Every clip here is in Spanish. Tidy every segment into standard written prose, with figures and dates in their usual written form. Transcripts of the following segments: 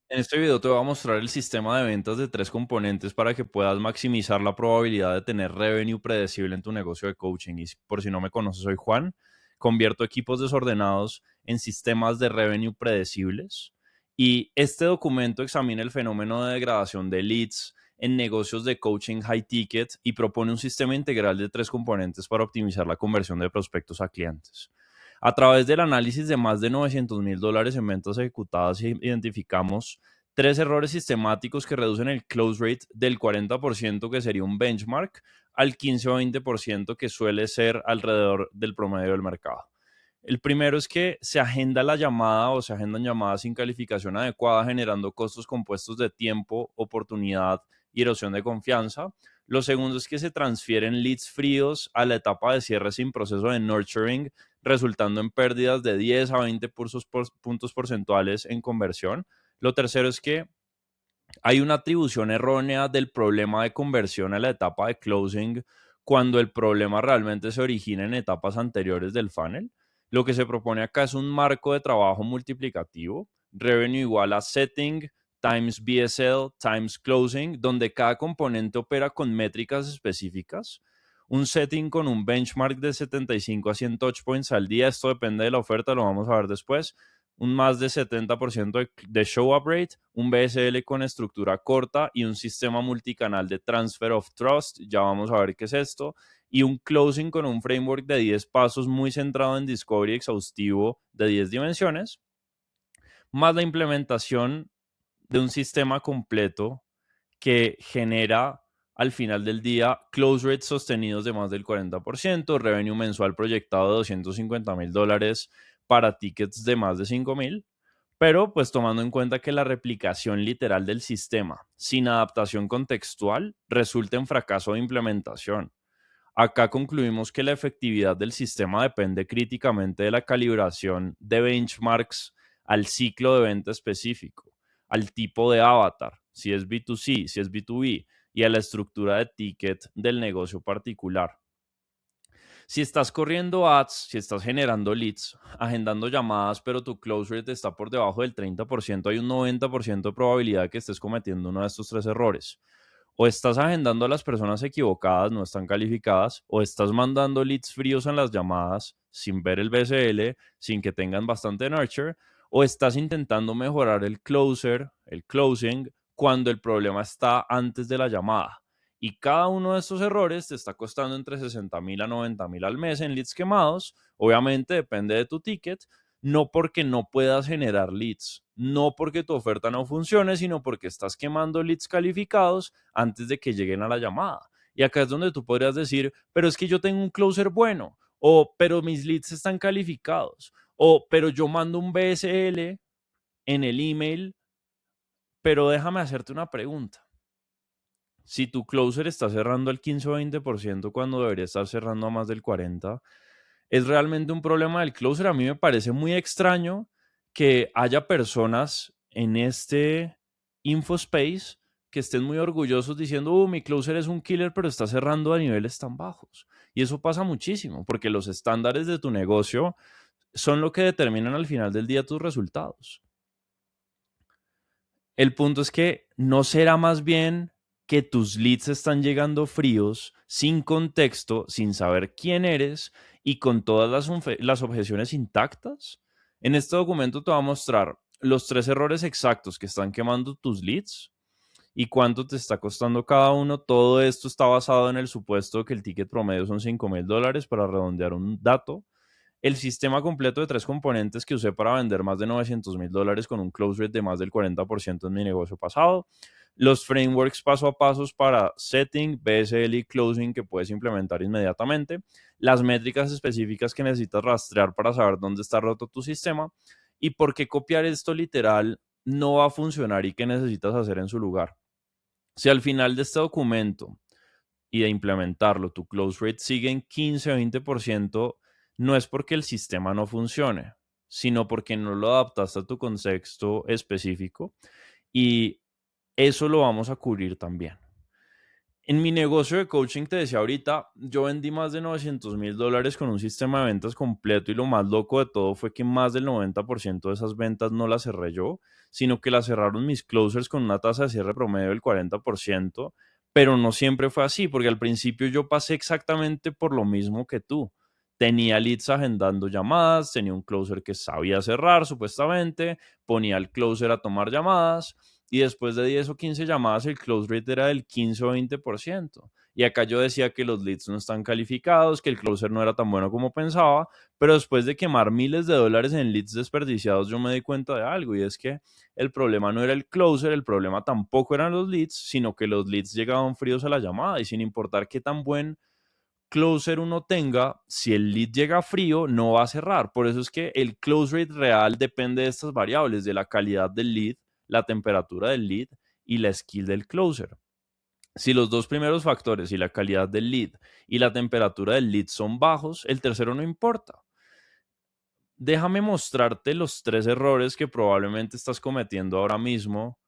En este video te voy a mostrar el sistema de ventas de tres componentes para que puedas maximizar la probabilidad de tener revenue predecible en tu negocio de coaching. Y por si no me conoces, soy Juan. Convierto equipos desordenados en sistemas de revenue predecibles. Y este documento examina el fenómeno de degradación de leads en negocios de coaching high ticket y propone un sistema integral de tres componentes para optimizar la conversión de prospectos a clientes. A través del análisis de más de $900,000 en ventas ejecutadas, identificamos tres errores sistemáticos que reducen el close rate del 40%, que sería un benchmark, al 15 o 20%, que suele ser alrededor del promedio del mercado. El primero es que se agenda la llamada o se agendan llamadas sin calificación adecuada, generando costos compuestos de tiempo, oportunidad y erosión de confianza. Lo segundo es que se transfieren leads fríos a la etapa de cierre sin proceso de nurturing, resultando en pérdidas de 10 a 20 puntos porcentuales en conversión. Lo tercero es que hay una atribución errónea del problema de conversión a la etapa de closing cuando el problema realmente se origina en etapas anteriores del funnel. Lo que se propone acá es un marco de trabajo multiplicativo, revenue igual a setting times BSL times closing, donde cada componente opera con métricas específicas. Un setting con un benchmark de 75 a 100 touch points al día. Esto depende de la oferta, lo vamos a ver después. Un más de 70% de show up rate, un BSL con estructura corta y un sistema multicanal de transfer of trust, ya vamos a ver qué es esto, y un closing con un framework de 10 pasos muy centrado en discovery exhaustivo de 10 dimensiones, más la implementación de un sistema completo que genera al final del día close rates sostenidos de más del 40%, revenue mensual proyectado de $250,000 para tickets de más de 5,000, pero pues tomando en cuenta que la replicación literal del sistema sin adaptación contextual resulta en fracaso de implementación. Acá concluimos que la efectividad del sistema depende críticamente de la calibración de benchmarks al ciclo de venta específico, al tipo de avatar, si es B2C, si es B2B, y a la estructura de ticket del negocio particular. Si estás corriendo ads, si estás generando leads, agendando llamadas, pero tu close rate está por debajo del 30%, hay un 90% de probabilidad de que estés cometiendo uno de estos tres errores. O estás agendando a las personas equivocadas, no están calificadas, o estás mandando leads fríos en las llamadas sin ver el BSL, sin que tengan bastante nurture, o estás intentando mejorar el closing, cuando el problema está antes de la llamada. Y cada uno de estos errores te está costando entre 60,000 a 90,000 al mes en leads quemados. Obviamente depende de tu ticket, no porque no puedas generar leads, no porque tu oferta no funcione, sino porque estás quemando leads calificados antes de que lleguen a la llamada. Y acá es donde tú podrías decir, pero es que yo tengo un closer bueno, o pero mis leads están calificados, o pero yo mando un BSL en el email, pero déjame hacerte una pregunta. Si tu closer está cerrando al 15 o 20% cuando debería estar cerrando a más del 40%, ¿es realmente un problema del closer? A mí me parece muy extraño que haya personas en este InfoSpace que estén muy orgullosos diciendo, mi closer es un killer, pero está cerrando a niveles tan bajos. Y eso pasa muchísimo, porque los estándares de tu negocio son lo que determinan al final del día tus resultados. El punto es que no será más bien que tus leads están llegando fríos, sin contexto, sin saber quién eres y con todas las objeciones intactas. En este documento te va a mostrar los tres errores exactos que están quemando tus leads y cuánto te está costando cada uno. Todo esto está basado en el supuesto de que el ticket promedio son $5,000 para redondear un dato. El sistema completo de tres componentes que usé para vender más de $900,000 con un close rate de más del 40% en mi negocio pasado. Los frameworks paso a pasos para setting, BSL y closing que puedes implementar inmediatamente. Las métricas específicas que necesitas rastrear para saber dónde está roto tu sistema. Y por qué copiar esto literal no va a funcionar y qué necesitas hacer en su lugar. Si al final de este documento y de implementarlo, tu close rate sigue en 15 o 20%, no es porque el sistema no funcione, sino porque no lo adaptaste a tu contexto específico y eso lo vamos a cubrir también. En mi negocio de coaching, te decía ahorita, yo vendí más de $900,000 con un sistema de ventas completo y lo más loco de todo fue que más del 90% de esas ventas no las cerré yo, sino que las cerraron mis closers con una tasa de cierre promedio del 40%, pero no siempre fue así, porque al principio yo pasé exactamente por lo mismo que tú. Tenía leads agendando llamadas, tenía un closer que sabía cerrar supuestamente, ponía al closer a tomar llamadas y después de 10 o 15 llamadas el close rate era del 15 o 20%. Y acá yo decía que los leads no están calificados, que el closer no era tan bueno como pensaba, pero después de quemar miles de dólares en leads desperdiciados, yo me di cuenta de algo y es que el problema no era el closer, el problema tampoco eran los leads, sino que los leads llegaban fríos a la llamada y sin importar qué tan buen closer uno tenga, si el lead llega frío, no va a cerrar. Por eso es que el close rate real depende de estas variables, de la calidad del lead, la temperatura del lead y la skill del closer. Si los dos primeros factores, y la calidad del lead y la temperatura del lead son bajos, el tercero no importa. Déjame mostrarte los 3 errores que probablemente estás cometiendo ahora mismo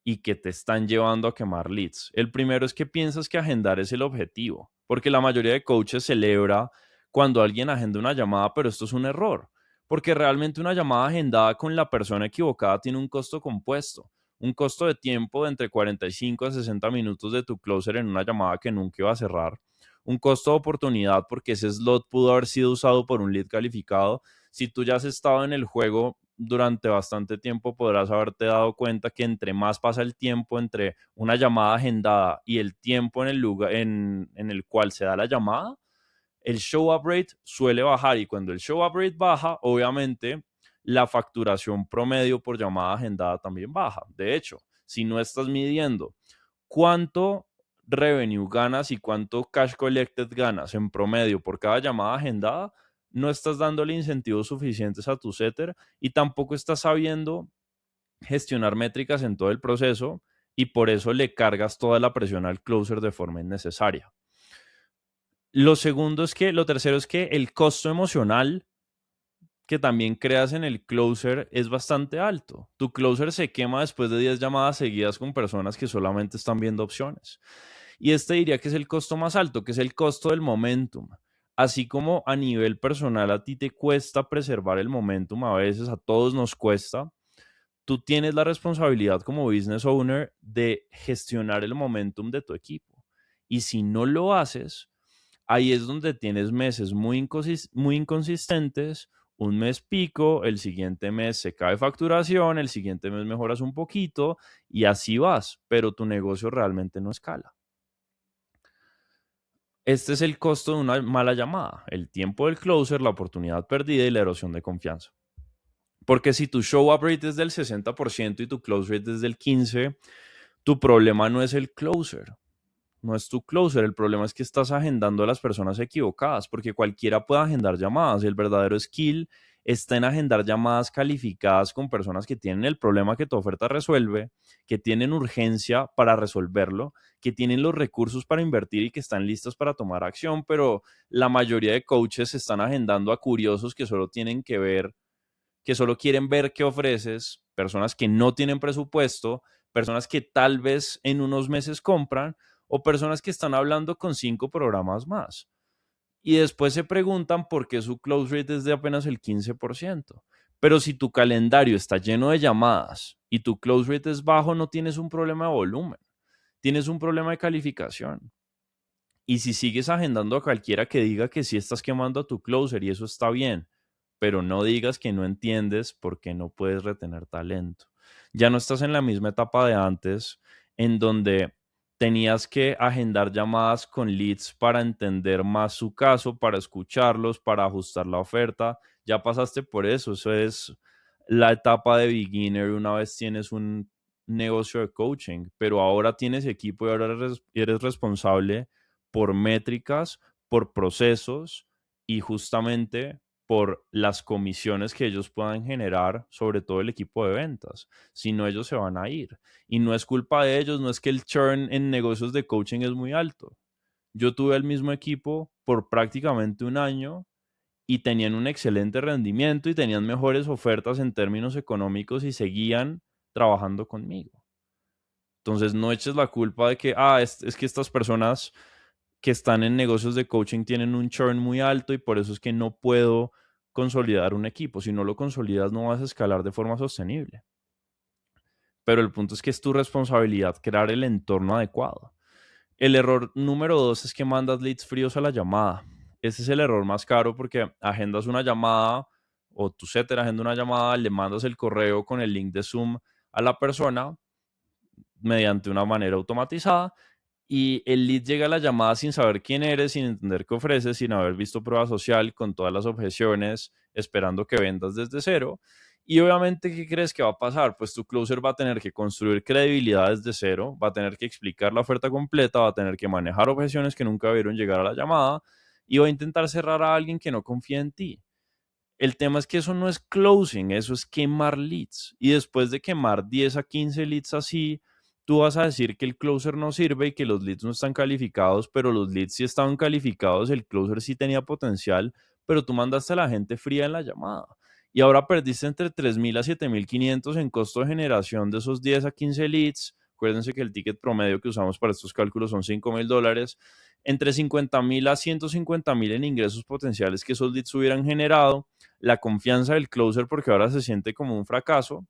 y que te están llevando a quemar leads. El primero es que piensas que agendar es el objetivo, porque la mayoría de coaches celebra cuando alguien agenda una llamada, pero esto es un error, porque realmente una llamada agendada con la persona equivocada tiene un costo compuesto, un costo de tiempo de entre 45 a 60 minutos de tu closer en una llamada que nunca iba a cerrar, un costo de oportunidad porque ese slot pudo haber sido usado por un lead calificado. Si tú ya has estado en el juego durante bastante tiempo, podrás haberte dado cuenta que entre más pasa el tiempo entre una llamada agendada y el tiempo en el lugar en el cual se da la llamada, el show up rate suele bajar y cuando el show up rate baja, obviamente la facturación promedio por llamada agendada también baja. De hecho, si no estás midiendo cuánto revenue ganas y cuánto cash collected ganas en promedio por cada llamada agendada, no estás dándole incentivos suficientes a tu setter y tampoco estás sabiendo gestionar métricas en todo el proceso y por eso le cargas toda la presión al closer de forma innecesaria. Lo tercero es que el costo emocional que también creas en el closer es bastante alto. Tu closer se quema después de 10 llamadas seguidas con personas que solamente están viendo opciones. Y este diría que es el costo más alto, que es el costo del momentum. Así como a nivel personal a ti te cuesta preservar el momentum, a veces a todos nos cuesta, tú tienes la responsabilidad como business owner de gestionar el momentum de tu equipo. Y si no lo haces, ahí es donde tienes meses muy inconsistentes, un mes pico, el siguiente mes se cae facturación, el siguiente mes mejoras un poquito y así vas, pero tu negocio realmente no escala. Este es el costo de una mala llamada, el tiempo del closer, la oportunidad perdida y la erosión de confianza. Porque si tu show up rate es del 60% y tu close rate es del 15%, tu problema no es el closer, no es tu closer. El problema es que estás agendando a las personas equivocadas, porque cualquiera puede agendar llamadas. El verdadero skill está en agendar llamadas calificadas con personas que tienen el problema que tu oferta resuelve, que tienen urgencia para resolverlo, que tienen los recursos para invertir y que están listos para tomar acción, pero la mayoría de coaches están agendando a curiosos que solo tienen que ver, que solo quieren ver qué ofreces, personas que no tienen presupuesto, personas que tal vez en unos meses compran o personas que están hablando con 5 programas más. Y después se preguntan por qué su close rate es de apenas el 15%. Pero si tu calendario está lleno de llamadas y tu close rate es bajo, no tienes un problema de volumen, tienes un problema de calificación. Y si sigues agendando a cualquiera que diga que sí estás quemando a tu closer y eso está bien, pero no digas que no entiendes porque no puedes retener talento. Ya no estás en la misma etapa de antes en donde tenías que agendar llamadas con leads para entender más su caso, para escucharlos, para ajustar la oferta. Ya pasaste por eso. Eso es la etapa de beginner una vez tienes un negocio de coaching, pero ahora tienes equipo y ahora eres responsable por métricas, por procesos y justamente por las comisiones que ellos puedan generar, sobre todo el equipo de ventas. Si no, ellos se van a ir. Y no es culpa de ellos, no es que el churn en negocios de coaching es muy alto. Yo tuve el mismo equipo por prácticamente un año y tenían un excelente rendimiento y tenían mejores ofertas en términos económicos y seguían trabajando conmigo. Entonces no eches la culpa de que, es que estas personas que están en negocios de coaching tienen un churn muy alto y por eso es que no puedo consolidar un equipo. Si no lo consolidas, no vas a escalar de forma sostenible. Pero el punto es que es tu responsabilidad crear el entorno adecuado. El error número 2 es que mandas leads fríos a la llamada. Ese es el error más caro porque agendas una llamada o tu setter agenda una llamada, le mandas el correo con el link de Zoom a la persona mediante una manera automatizada y el lead llega a la llamada sin saber quién eres, sin entender qué ofreces, sin haber visto prueba social, con todas las objeciones, esperando que vendas desde cero. Y obviamente, ¿qué crees que va a pasar? Pues tu closer va a tener que construir credibilidad desde cero, va a tener que explicar la oferta completa, va a tener que manejar objeciones que nunca vieron llegar a la llamada y va a intentar cerrar a alguien que no confía en ti. El tema es que eso no es closing, eso es quemar leads. Y después de quemar 10 a 15 leads así, tú vas a decir que el closer no sirve y que los leads no están calificados, pero los leads sí estaban calificados, el closer sí tenía potencial, pero tú mandaste a la gente fría en la llamada. Y ahora perdiste entre 3.000 a 7.500 en costo de generación de esos 10 a 15 leads. Acuérdense que el ticket promedio que usamos para estos cálculos son $5.000. Entre 50.000 a 150.000 en ingresos potenciales que esos leads hubieran generado, la confianza del closer porque ahora se siente como un fracaso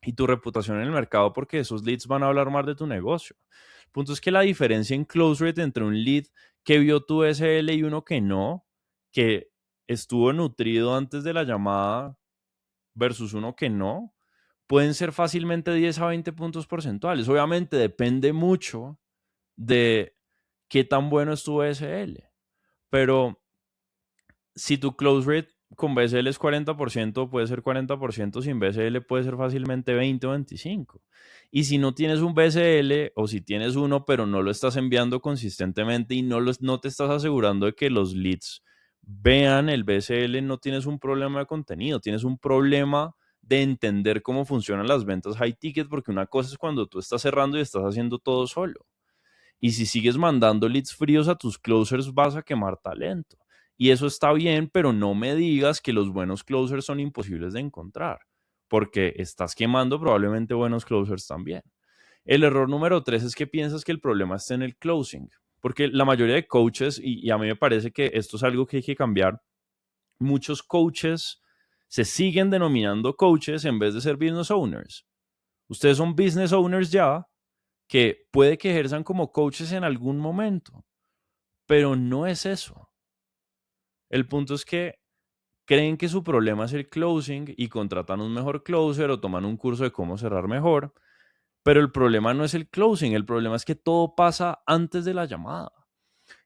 y tu reputación en el mercado porque esos leads van a hablar más de tu negocio. El punto es que la diferencia en close rate entre un lead que vio tu SL y uno que no, que estuvo nutrido antes de la llamada versus uno que no, pueden ser fácilmente 10 a 20 puntos porcentuales. Obviamente depende mucho de qué tan bueno es tu SL, pero si tu close rate con BSL es 40%, puede ser 40%, sin BSL puede ser fácilmente 20 o 25. Y si no tienes un BSL o si tienes uno pero no lo estás enviando consistentemente y no te estás asegurando de que los leads vean el BSL, no tienes un problema de contenido, tienes un problema de entender cómo funcionan las ventas high ticket, porque una cosa es cuando tú estás cerrando y estás haciendo todo solo. Y si sigues mandando leads fríos a tus closers, vas a quemar talento. Y eso está bien, pero no me digas que los buenos closers son imposibles de encontrar, porque estás quemando probablemente buenos closers también. El error número 3 es que piensas que el problema está en el closing, porque la mayoría de coaches, y a mí me parece que esto es algo que hay que cambiar, muchos coaches se siguen denominando coaches en vez de ser business owners. Ustedes son business owners ya, que puede que ejerzan como coaches en algún momento, pero no es eso. El punto es que creen que su problema es el closing y contratan un mejor closer o toman un curso de cómo cerrar mejor, pero el problema no es el closing, el problema es que todo pasa antes de la llamada.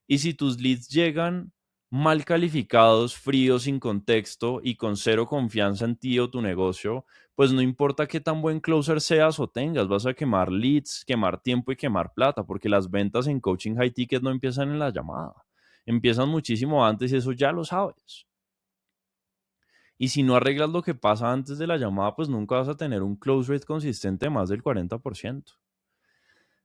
Y si tus leads llegan mal calificados, fríos, sin contexto y con cero confianza en ti o tu negocio, pues no importa qué tan buen closer seas o tengas, vas a quemar leads, quemar tiempo y quemar plata, porque las ventas en coaching high ticket no empiezan en la llamada, empiezan muchísimo antes y eso ya lo sabes. Y si no arreglas lo que pasa antes de la llamada, pues nunca vas a tener un close rate consistente de más del 40%.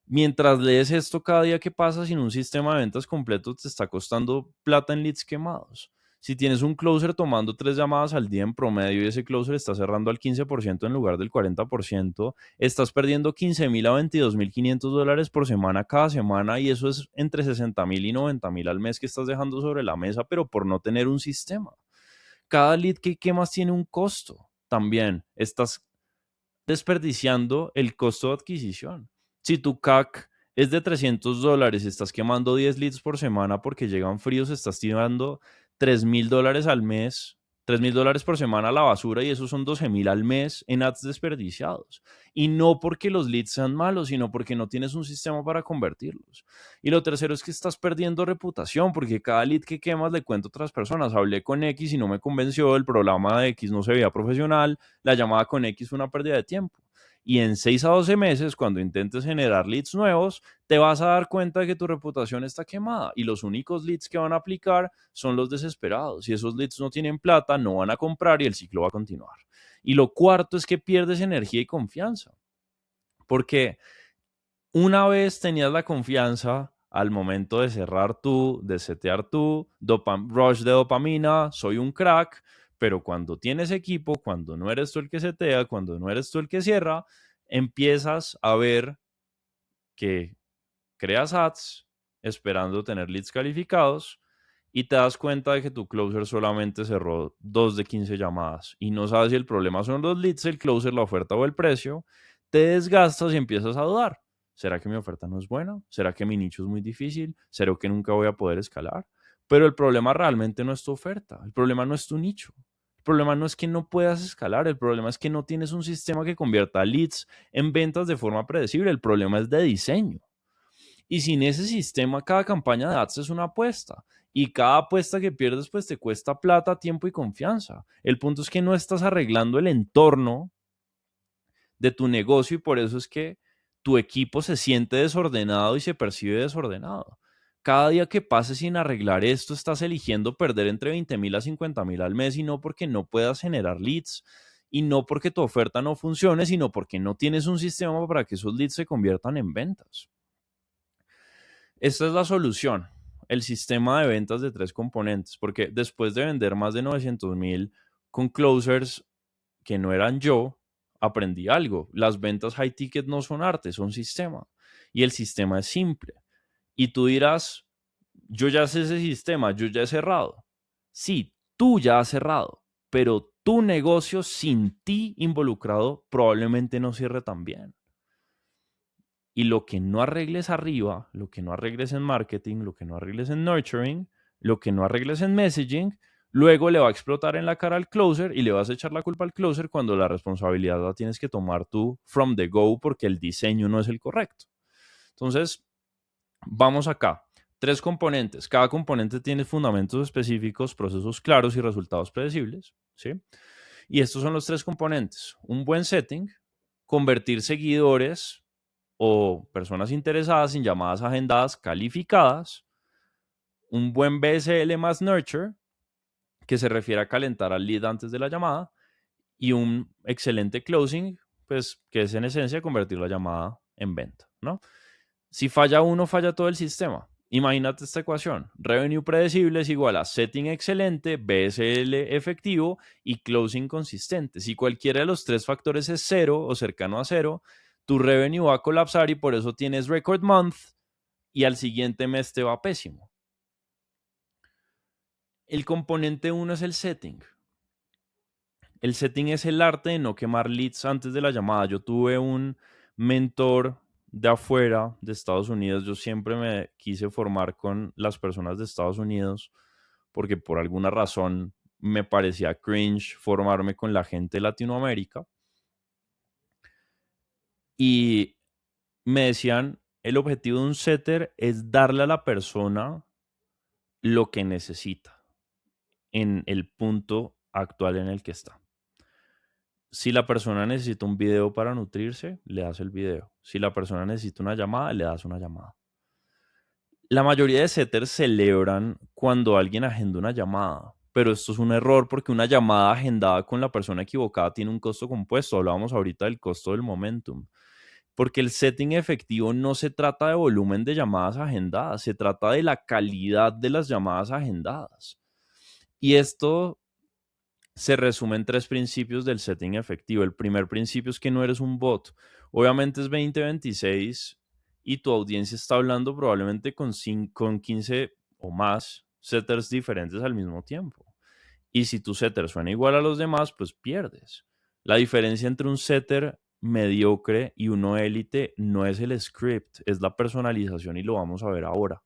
Mientras lees esto, cada día que pasa sin un sistema de ventas completo te está costando plata en leads quemados. Si tienes un closer tomando 3 llamadas al día en promedio y ese closer está cerrando al 15% en lugar del 40%, estás perdiendo 15.000 a 22.500 dólares por semana cada semana y eso es entre 60.000 y 90.000 al mes que estás dejando sobre la mesa, pero por no tener un sistema. Cada lead que quemas tiene un costo. También estás desperdiciando el costo de adquisición. Si tu CAC es de $300 y estás quemando 10 leads por semana porque llegan fríos, estás tirando $3.000 al mes, $3.000 por semana a la basura y esos son 12.000 al mes en ads desperdiciados. Y no porque los leads sean malos, sino porque no tienes un sistema para convertirlos. Y lo tercero es que estás perdiendo reputación porque cada lead que quemas le cuento a otras personas. Hablé con X y no me convenció, el programa de X no se veía profesional, la llamada con X fue una pérdida de tiempo. Y en 6 a 12 meses, cuando intentes generar leads nuevos, te vas a dar cuenta de que tu reputación está quemada y los únicos leads que van a aplicar son los desesperados. Si esos leads no tienen plata, no van a comprar y el ciclo va a continuar. Y lo cuarto es que pierdes energía y confianza. Porque una vez tenías la confianza al momento de cerrar tú, de setear tú, rush de dopamina, soy un crack, pero cuando tienes equipo, cuando no eres tú el que setea, cuando no eres tú el que cierra, empiezas a ver que creas ads esperando tener leads calificados y te das cuenta de que tu closer solamente cerró 2 de 15 llamadas y no sabes si el problema son los leads, el closer, la oferta o el precio, te desgastas y empiezas a dudar. ¿Será que mi oferta no es buena? ¿Será que mi nicho es muy difícil? ¿Será que nunca voy a poder escalar? Pero el problema realmente no es tu oferta, el problema no es tu nicho. El problema no es que no puedas escalar, el problema es que no tienes un sistema que convierta leads en ventas de forma predecible, el problema es de diseño. Y sin ese sistema, cada campaña de ads es una apuesta. Y cada apuesta que pierdes, pues te cuesta plata, tiempo y confianza. El punto es que no estás arreglando el entorno de tu negocio y por eso es que tu equipo se siente desordenado y se percibe desordenado. Cada día que pase sin arreglar esto, estás eligiendo perder entre 20,000 a 50,000 al mes y no porque no puedas generar leads y no porque tu oferta no funcione, sino porque no tienes un sistema para que esos leads se conviertan en ventas. Esta es la solución, el sistema de ventas de 3 componentes, porque después de vender más de 900,000 con closers que no eran yo, aprendí algo. Las ventas high ticket no son arte, son sistema. Y el sistema es simple. Y tú dirás, yo ya sé ese sistema, yo ya he cerrado. Sí, tú ya has cerrado, pero tu negocio sin ti involucrado probablemente no cierre tan bien. Y lo que no arregles arriba, lo que no arregles en marketing, lo que no arregles en nurturing, lo que no arregles en messaging, luego le va a explotar en la cara al closer y le vas a echar la culpa al closer cuando la responsabilidad la tienes que tomar tú from the go porque el diseño no es el correcto. Entonces, vamos acá. 3 componentes. Cada componente tiene fundamentos específicos, procesos claros y resultados predecibles, ¿sí? Y estos son los 3 componentes. Un buen setting, convertir seguidores o personas interesadas en llamadas agendadas calificadas, un buen BSL más nurture, que se refiere a calentar al lead antes de la llamada, y un excelente closing, pues que es en esencia convertir la llamada en venta, ¿no? Si falla uno, falla todo el sistema. Imagínate esta ecuación. Revenue predecible es igual a setting excelente, BSL efectivo y closing consistente. Si cualquiera de los 3 factores es 0 o cercano a 0, tu revenue va a colapsar y por eso tienes record month y al siguiente mes te va pésimo. El componente 1 es el setting. El setting es el arte de no quemar leads antes de la llamada. Yo tuve un mentor de afuera, de Estados Unidos. Yo siempre me quise formar con las personas de Estados Unidos porque por alguna razón me parecía cringe formarme con la gente de Latinoamérica. Y me decían, el objetivo de un setter es darle a la persona lo que necesita en el punto actual en el que está. Si la persona necesita un video para nutrirse, le das el video. Si la persona necesita una llamada, le das una llamada. La mayoría de setters celebran cuando alguien agenda una llamada, pero esto es un error porque una llamada agendada con la persona equivocada tiene un costo compuesto. Hablábamos ahorita del costo del momentum. Porque el setting efectivo no se trata de volumen de llamadas agendadas, se trata de la calidad de las llamadas agendadas. Y esto se resume en 3 principios del setting efectivo. El primer principio es que no eres un bot. Obviamente es 2026 y tu audiencia está hablando probablemente con 15 o más setters diferentes al mismo tiempo. Y si tu setter suena igual a los demás, pues pierdes. La diferencia entre un setter mediocre y uno élite no es el script, es la personalización y lo vamos a ver ahora.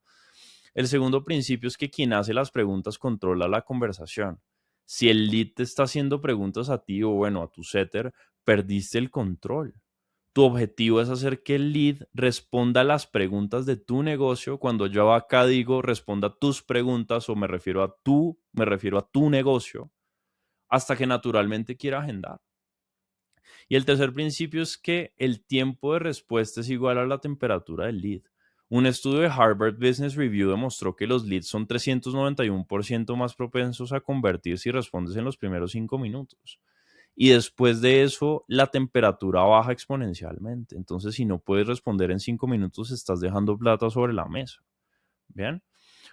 El segundo principio es que quien hace las preguntas controla la conversación. Si el lead te está haciendo preguntas a ti o bueno, a tu setter, perdiste el control. Tu objetivo es hacer que el lead responda a las preguntas de tu negocio. Cuando yo acá digo responda a tus preguntas o me refiero a tu negocio, hasta que naturalmente quiera agendar. Y el tercer principio es que el tiempo de respuesta es igual a la temperatura del lead. Un estudio de Harvard Business Review demostró que los leads son 391% más propensos a convertir si respondes en los primeros 5 minutos. Y después de eso, la temperatura baja exponencialmente. Entonces, si no puedes responder en 5 minutos, estás dejando plata sobre la mesa. Bien,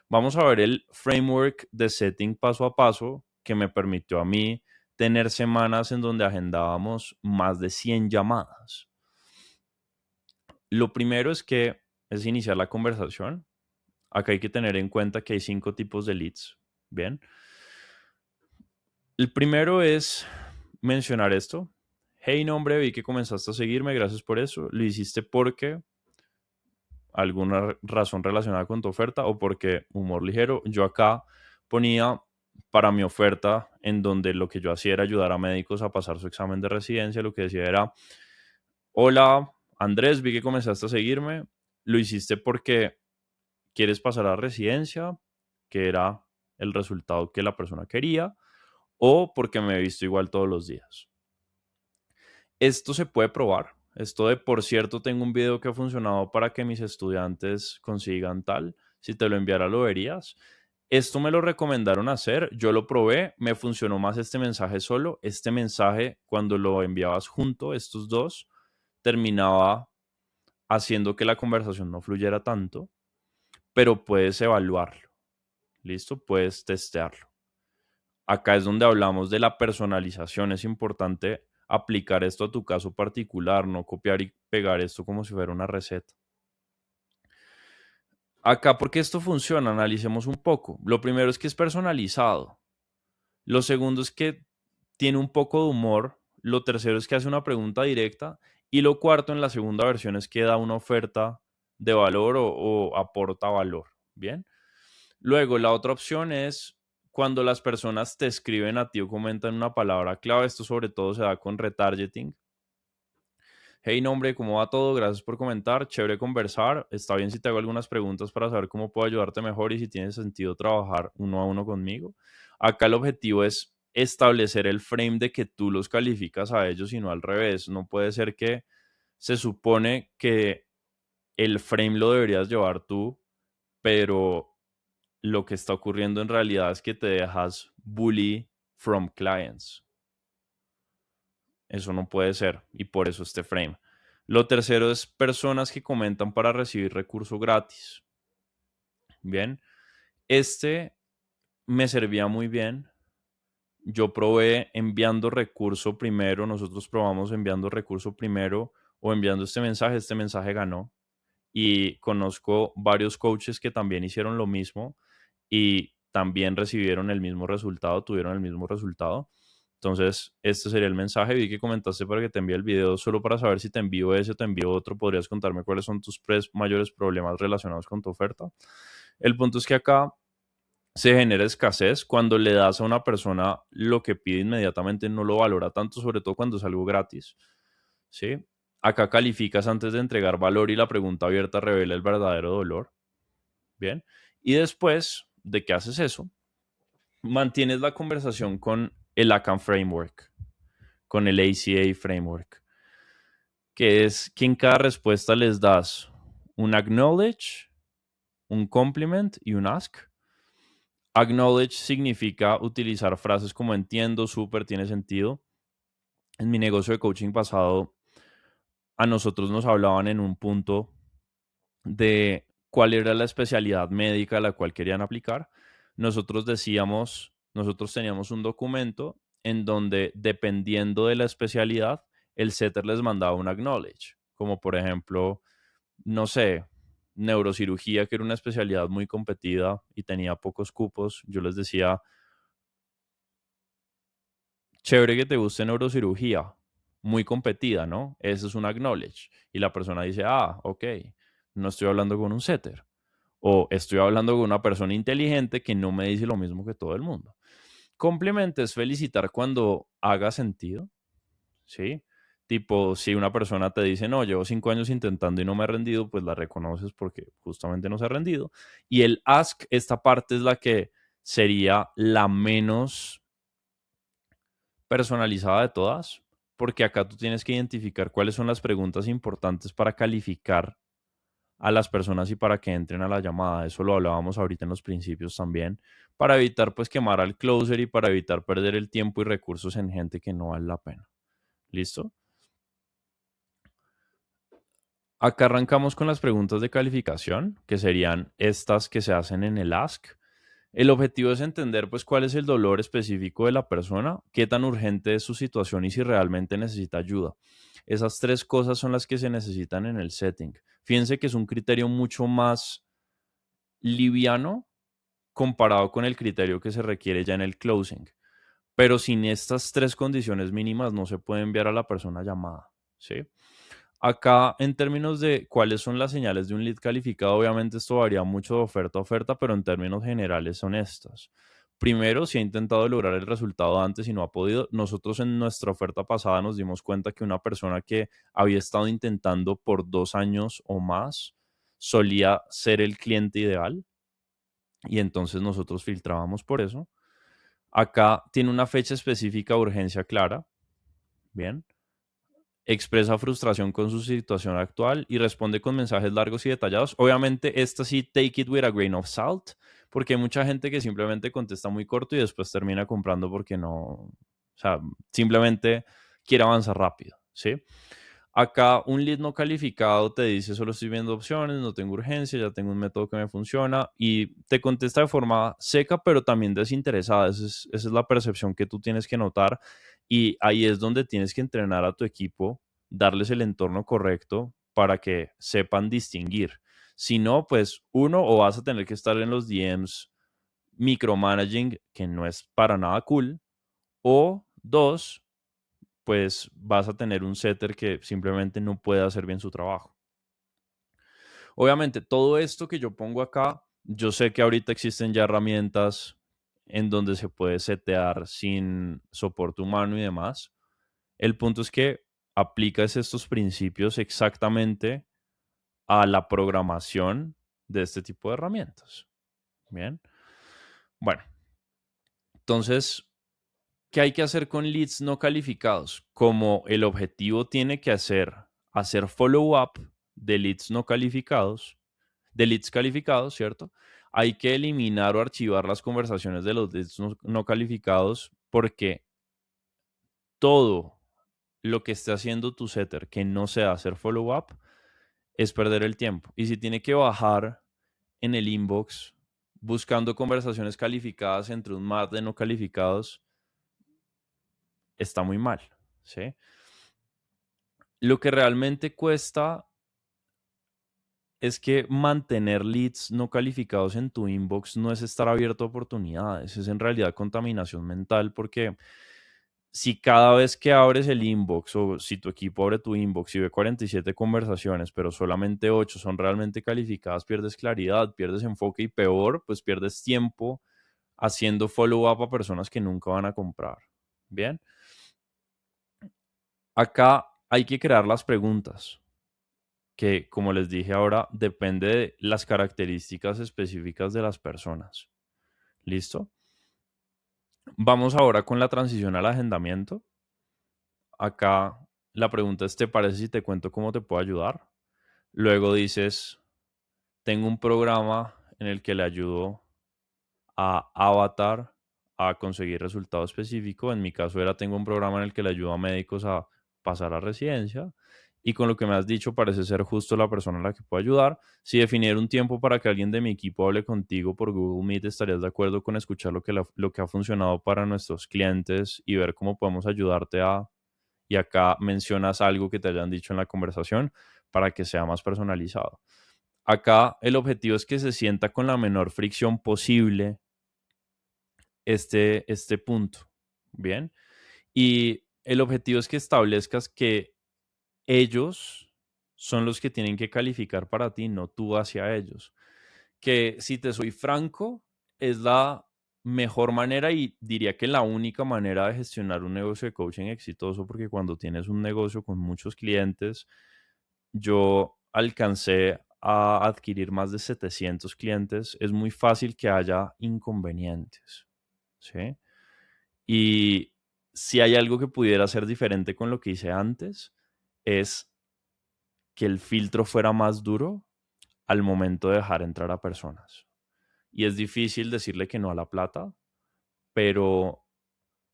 vamos a ver el framework de setting paso a paso que me permitió a mí tener semanas en donde agendábamos más de 100 llamadas. Lo primero es iniciar la conversación. Acá hay que tener en cuenta que hay 5 tipos de leads. Bien. El primero es mencionar esto. Hey, nombre, vi que comenzaste a seguirme, gracias por eso. Lo hiciste porque alguna razón relacionada con tu oferta o porque humor ligero. Yo acá ponía para mi oferta en donde lo que yo hacía era ayudar a médicos a pasar su examen de residencia. Lo que decía era, hola Andrés, vi que comenzaste a seguirme. Lo hiciste porque quieres pasar a residencia, que era el resultado que la persona quería, o porque me he visto igual todos los días. Esto se puede probar. Esto de, por cierto, tengo un video que ha funcionado para que mis estudiantes consigan tal. Si te lo enviara, lo verías. Esto me lo recomendaron hacer. Yo lo probé. Me funcionó más este mensaje solo. Este mensaje, cuando lo enviabas junto, estos dos, terminaba haciendo que la conversación no fluyera tanto, pero puedes evaluarlo. ¿Listo? Puedes testearlo. Acá es donde hablamos de la personalización. Es importante aplicar esto a tu caso particular, no copiar y pegar esto como si fuera una receta. Acá, ¿por qué esto funciona? Analicemos un poco. Lo primero es que es personalizado. Lo segundo es que tiene un poco de humor. Lo tercero es que hace una pregunta directa. Y lo cuarto, en la segunda versión, es que da una oferta de valor o aporta valor. Bien. Luego, la otra opción es cuando las personas te escriben a ti o comentan una palabra clave. Esto sobre todo se da con retargeting. Hey, nombre, ¿cómo va todo? Gracias por comentar. Chévere conversar. Está bien si te hago algunas preguntas para saber cómo puedo ayudarte mejor y si tiene sentido trabajar uno a uno conmigo. Acá el objetivo es establecer el frame de que tú los calificas a ellos y no al revés. No puede ser que se supone que el frame lo deberías llevar tú, pero lo que está ocurriendo en realidad es que te dejas bully from clients. Eso no puede ser y por eso este frame. Lo tercero es personas que comentan para recibir recurso gratis. Bien, este me servía muy bien. Yo probé enviando recurso primero, nosotros probamos enviando recurso primero o enviando este mensaje ganó. Y conozco varios coaches que también hicieron lo mismo y también recibieron el mismo resultado, tuvieron el mismo resultado. Entonces, este sería el mensaje. Vi que comentaste para que te envíe el video solo para saber si te envío ese o te envío otro. ¿Podrías contarme cuáles son tus mayores problemas relacionados con tu oferta? El punto es que acá se genera escasez cuando le das a una persona lo que pide inmediatamente, no lo valora tanto, sobre todo cuando es algo gratis. ¿Sí? Acá calificas antes de entregar valor y la pregunta abierta revela el verdadero dolor. Bien. Y después de que haces eso, mantienes la conversación con el ACAN Framework, con el ACA Framework, que es que en cada respuesta les das un acknowledge, un compliment y un ask. Acknowledge significa utilizar frases como entiendo, súper, tiene sentido. En mi negocio de coaching pasado, a nosotros nos hablaban en un punto de cuál era la especialidad médica a la cual querían aplicar. Nosotros teníamos un documento en donde, dependiendo de la especialidad, el setter les mandaba un acknowledge, como por ejemplo, no sé, neurocirugía, que era una especialidad muy competida y tenía pocos cupos. Yo les decía, chévere que te guste neurocirugía, muy competida, ¿no? Ese es un acknowledge. Y la persona dice, ah, ok, no estoy hablando con un setter. O estoy hablando con una persona inteligente que no me dice lo mismo que todo el mundo. Complemento es felicitar cuando haga sentido, ¿sí? Tipo, si una persona te dice, no, llevo 5 años intentando y no me he rendido, pues la reconoces porque justamente no se ha rendido. Y el ask, esta parte es la que sería la menos personalizada de todas, porque acá tú tienes que identificar cuáles son las preguntas importantes para calificar a las personas y para que entren a la llamada. Eso lo hablábamos ahorita en los principios también, para evitar pues quemar al closer y para evitar perder el tiempo y recursos en gente que no vale la pena. ¿Listo? Acá arrancamos con las preguntas de calificación, que serían estas que se hacen en el ask. El objetivo es entender pues cuál es el dolor específico de la persona, qué tan urgente es su situación y si realmente necesita ayuda. Esas tres cosas son las que se necesitan en el setting. Fíjense que es un criterio mucho más liviano comparado con el criterio que se requiere ya en el closing. Pero sin estas tres condiciones mínimas no se puede enviar a la persona llamada, ¿sí? Acá, en términos de cuáles son las señales de un lead calificado, obviamente esto varía mucho de oferta a oferta, pero en términos generales son estas. Primero, si ha intentado lograr el resultado antes y no ha podido, nosotros en nuestra oferta pasada nos dimos cuenta que una persona que había estado intentando por 2 años o más solía ser el cliente ideal y entonces nosotros filtrábamos por eso. Acá tiene una fecha específica de urgencia clara, bien. Expresa frustración con su situación actual y responde con mensajes largos y detallados. Obviamente, esta sí, take it with a grain of salt, porque hay mucha gente que simplemente contesta muy corto y después termina comprando porque no, o sea, simplemente quiere avanzar rápido, ¿sí? Acá un lead no calificado te dice solo estoy viendo opciones, no tengo urgencia, ya tengo un método que me funciona y te contesta de forma seca pero también desinteresada. Esa es la percepción que tú tienes que notar y ahí es donde tienes que entrenar a tu equipo, darles el entorno correcto para que sepan distinguir. Si no, pues uno, o vas a tener que estar en los DMs micromanaging, que no es para nada cool, o dos, pues vas a tener un setter que simplemente no puede hacer bien su trabajo. Obviamente, todo esto que yo pongo acá, yo sé que ahorita existen ya herramientas en donde se puede setear sin soporte humano y demás. El punto es que aplicas estos principios exactamente a la programación de este tipo de herramientas. Bien. Bueno, entonces, ¿qué hay que hacer con leads no calificados? Como el objetivo tiene que hacer follow-up de leads no calificados, de leads calificados, ¿cierto? Hay que eliminar o archivar las conversaciones de los leads no calificados porque todo lo que esté haciendo tu setter que no sea hacer follow-up es perder el tiempo. Y si tiene que bajar en el inbox buscando conversaciones calificadas entre un mar de no calificados, está muy mal, ¿sí? Lo que realmente cuesta es que mantener leads no calificados en tu inbox no es estar abierto a oportunidades, es en realidad contaminación mental porque si cada vez que abres el inbox o si tu equipo abre tu inbox y ve 47 conversaciones, pero solamente 8 son realmente calificadas, pierdes claridad, pierdes enfoque y peor, pues pierdes tiempo haciendo follow-up a personas que nunca van a comprar. Bien, acá hay que crear las preguntas que, como les dije ahora, depende de las características específicas de las personas. ¿Listo? Vamos ahora con la transición al agendamiento. Acá la pregunta es, ¿te parece si te cuento cómo te puedo ayudar? Luego dices, tengo un programa en el que le ayudo a Avatar a conseguir resultado específico. En mi caso era, tengo un programa en el que le ayudo a médicos a pasar a residencia. Y con lo que me has dicho, parece ser justo la persona a la que puedo ayudar. Si definiera un tiempo para que alguien de mi equipo hable contigo por Google Meet, ¿estarías de acuerdo con escuchar lo que ha funcionado para nuestros clientes y ver cómo podemos ayudarte a... Y acá mencionas algo que te hayan dicho en la conversación para que sea más personalizado. Acá el objetivo es que se sienta con la menor fricción posible este punto. Bien. Y el objetivo es que establezcas que ellos son los que tienen que calificar para ti, no tú hacia ellos. Que si te soy franco, es la mejor manera y diría que la única manera de gestionar un negocio de coaching exitoso, porque cuando tienes un negocio con muchos clientes, yo alcancé a adquirir más de 700 clientes, es muy fácil que haya inconvenientes, ¿sí? Y si hay algo que pudiera ser diferente con lo que hice antes, es que el filtro fuera más duro al momento de dejar entrar a personas. Y es difícil decirle que no a la plata, pero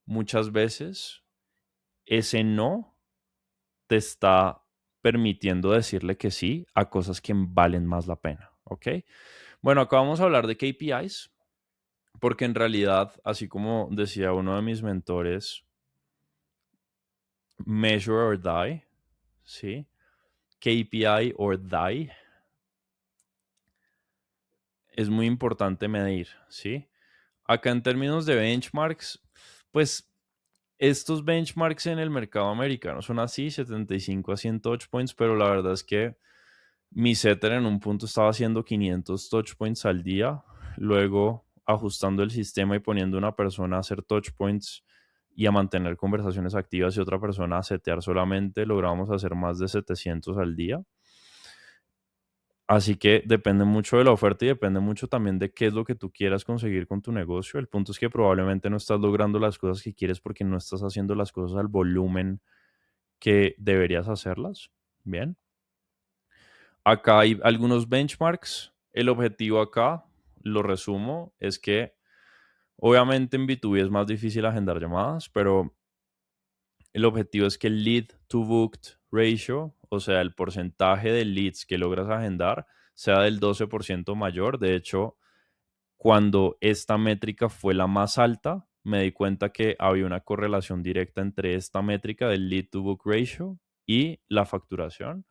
muchas veces ese no te está permitiendo decirle que sí a cosas que valen más la pena, ¿ok? Bueno, acá vamos a hablar de KPIs. Porque en realidad, así como decía uno de mis mentores, measure or die, ¿sí? KPI or die, es muy importante medir, ¿sí? Acá en términos de benchmarks, pues estos benchmarks en el mercado americano son así, 75 a 100 touch points, pero la verdad es que mi setter en un punto estaba haciendo 500 touch points al día, luego ajustando el sistema y poniendo una persona a hacer touch points y a mantener conversaciones activas y otra persona a setear solamente, logramos hacer más de 700 al día. Así que depende mucho de la oferta y depende mucho también de qué es lo que tú quieras conseguir con tu negocio. El punto es que probablemente no estás logrando las cosas que quieres porque no estás haciendo las cosas al volumen que deberías hacerlas. Bien. Acá hay algunos benchmarks. El objetivo acá, lo resumo, es que obviamente en B2B es más difícil agendar llamadas, pero el objetivo es que el lead to booked ratio, o sea, el porcentaje de leads que logras agendar, sea del 12% mayor. De hecho, cuando esta métrica fue la más alta, me di cuenta que había una correlación directa entre esta métrica del lead to book ratio y la facturación.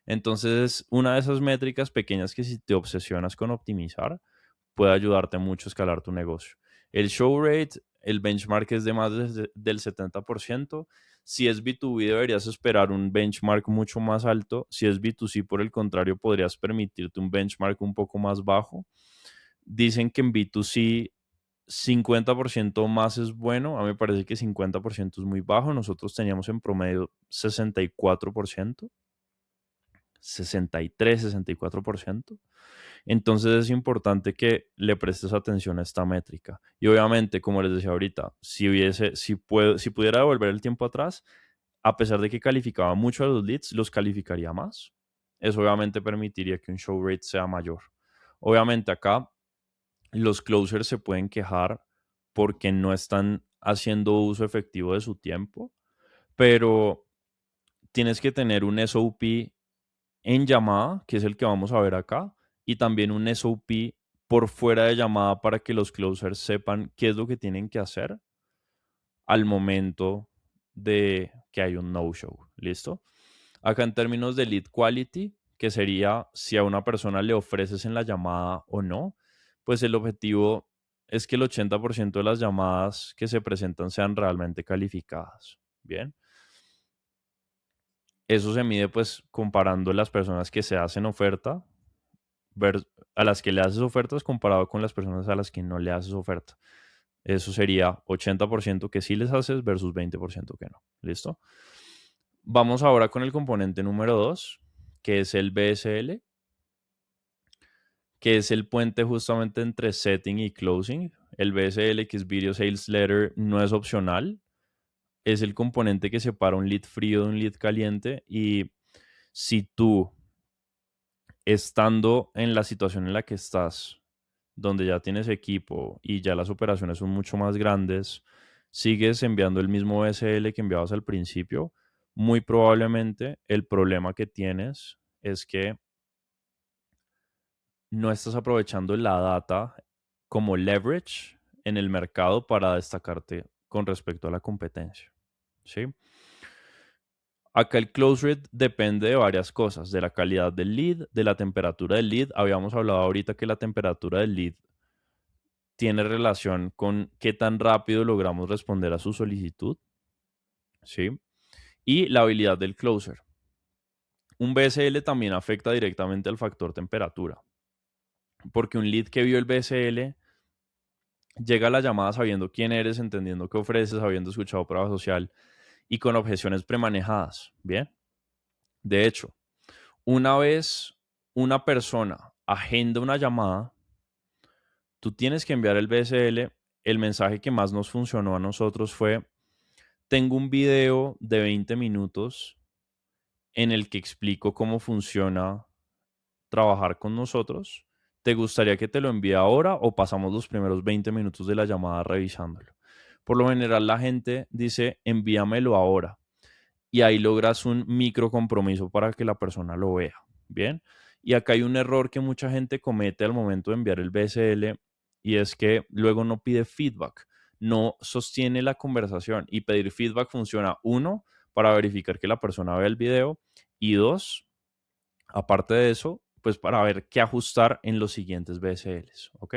Entonces, una de esas métricas pequeñas que si te obsesionas con optimizar, puede ayudarte mucho a escalar tu negocio. El show rate, el benchmark es de más del 70%. Si es B2B, deberías esperar un benchmark mucho más alto. Si es B2C, por el contrario, podrías permitirte un benchmark un poco más bajo. Dicen que en B2C 50% más es bueno. A mí me parece que 50% es muy bajo. Nosotros teníamos en promedio 64%, 63, 64%. Entonces es importante que le prestes atención a esta métrica. Y obviamente, como les decía ahorita, si pudiera devolver el tiempo atrás, a pesar de que calificaba mucho a los leads, los calificaría más. Eso obviamente permitiría que un show rate sea mayor. Obviamente acá los closers se pueden quejar porque no están haciendo uso efectivo de su tiempo, pero tienes que tener un SOP en llamada, que es el que vamos a ver acá, y también un SOP por fuera de llamada para que los closers sepan qué es lo que tienen que hacer al momento de que hay un no-show. ¿Listo? Acá en términos de lead quality, que sería si a una persona le ofreces en la llamada o no, pues el objetivo es que el 80% de las llamadas que se presentan sean realmente calificadas. Bien. Eso se mide pues comparando las personas que se hacen oferta a las que le haces ofertas comparado con las personas a las que no le haces oferta. Eso sería 80% que sí les haces versus 20% que no. ¿Listo? Vamos ahora con el componente número 2, que es el BSL, que es el puente justamente entre setting y closing. El BSL, que es Video Sales Letter, no es opcional. Es el componente que separa un lead frío de un lead caliente. Y si tú, estando en la situación en la que estás, donde ya tienes equipo y ya las operaciones son mucho más grandes, sigues enviando el mismo BSL que enviabas al principio, muy probablemente el problema que tienes es que no estás aprovechando la data como leverage en el mercado para destacarte con respecto a la competencia. ¿Sí? Acá el close rate depende de varias cosas, de la calidad del lead, de la temperatura del lead. Habíamos hablado ahorita que la temperatura del lead tiene relación con qué tan rápido logramos responder a su solicitud, ¿sí? Y la habilidad del closer. Un BSL también afecta directamente al factor temperatura, porque un lead que vio el BSL llega a la llamada sabiendo quién eres, entendiendo qué ofreces, habiendo escuchado prueba social y con objeciones premanejadas, ¿bien? De hecho, una vez una persona agenda una llamada, tú tienes que enviar el BSL. El mensaje que más nos funcionó a nosotros fue: tengo un video de 20 minutos en el que explico cómo funciona trabajar con nosotros. ¿Te gustaría que te lo envíe ahora o pasamos los primeros 20 minutos de la llamada revisándolo? Por lo general la gente dice envíamelo ahora y ahí logras un micro compromiso para que la persona lo vea. Bien. Y acá hay un error que mucha gente comete al momento de enviar el BSL y es que luego no pide feedback, no sostiene la conversación, y pedir feedback funciona, uno, para verificar que la persona vea el video, y dos, aparte de eso, pues para ver qué ajustar en los siguientes BSLs, ¿ok?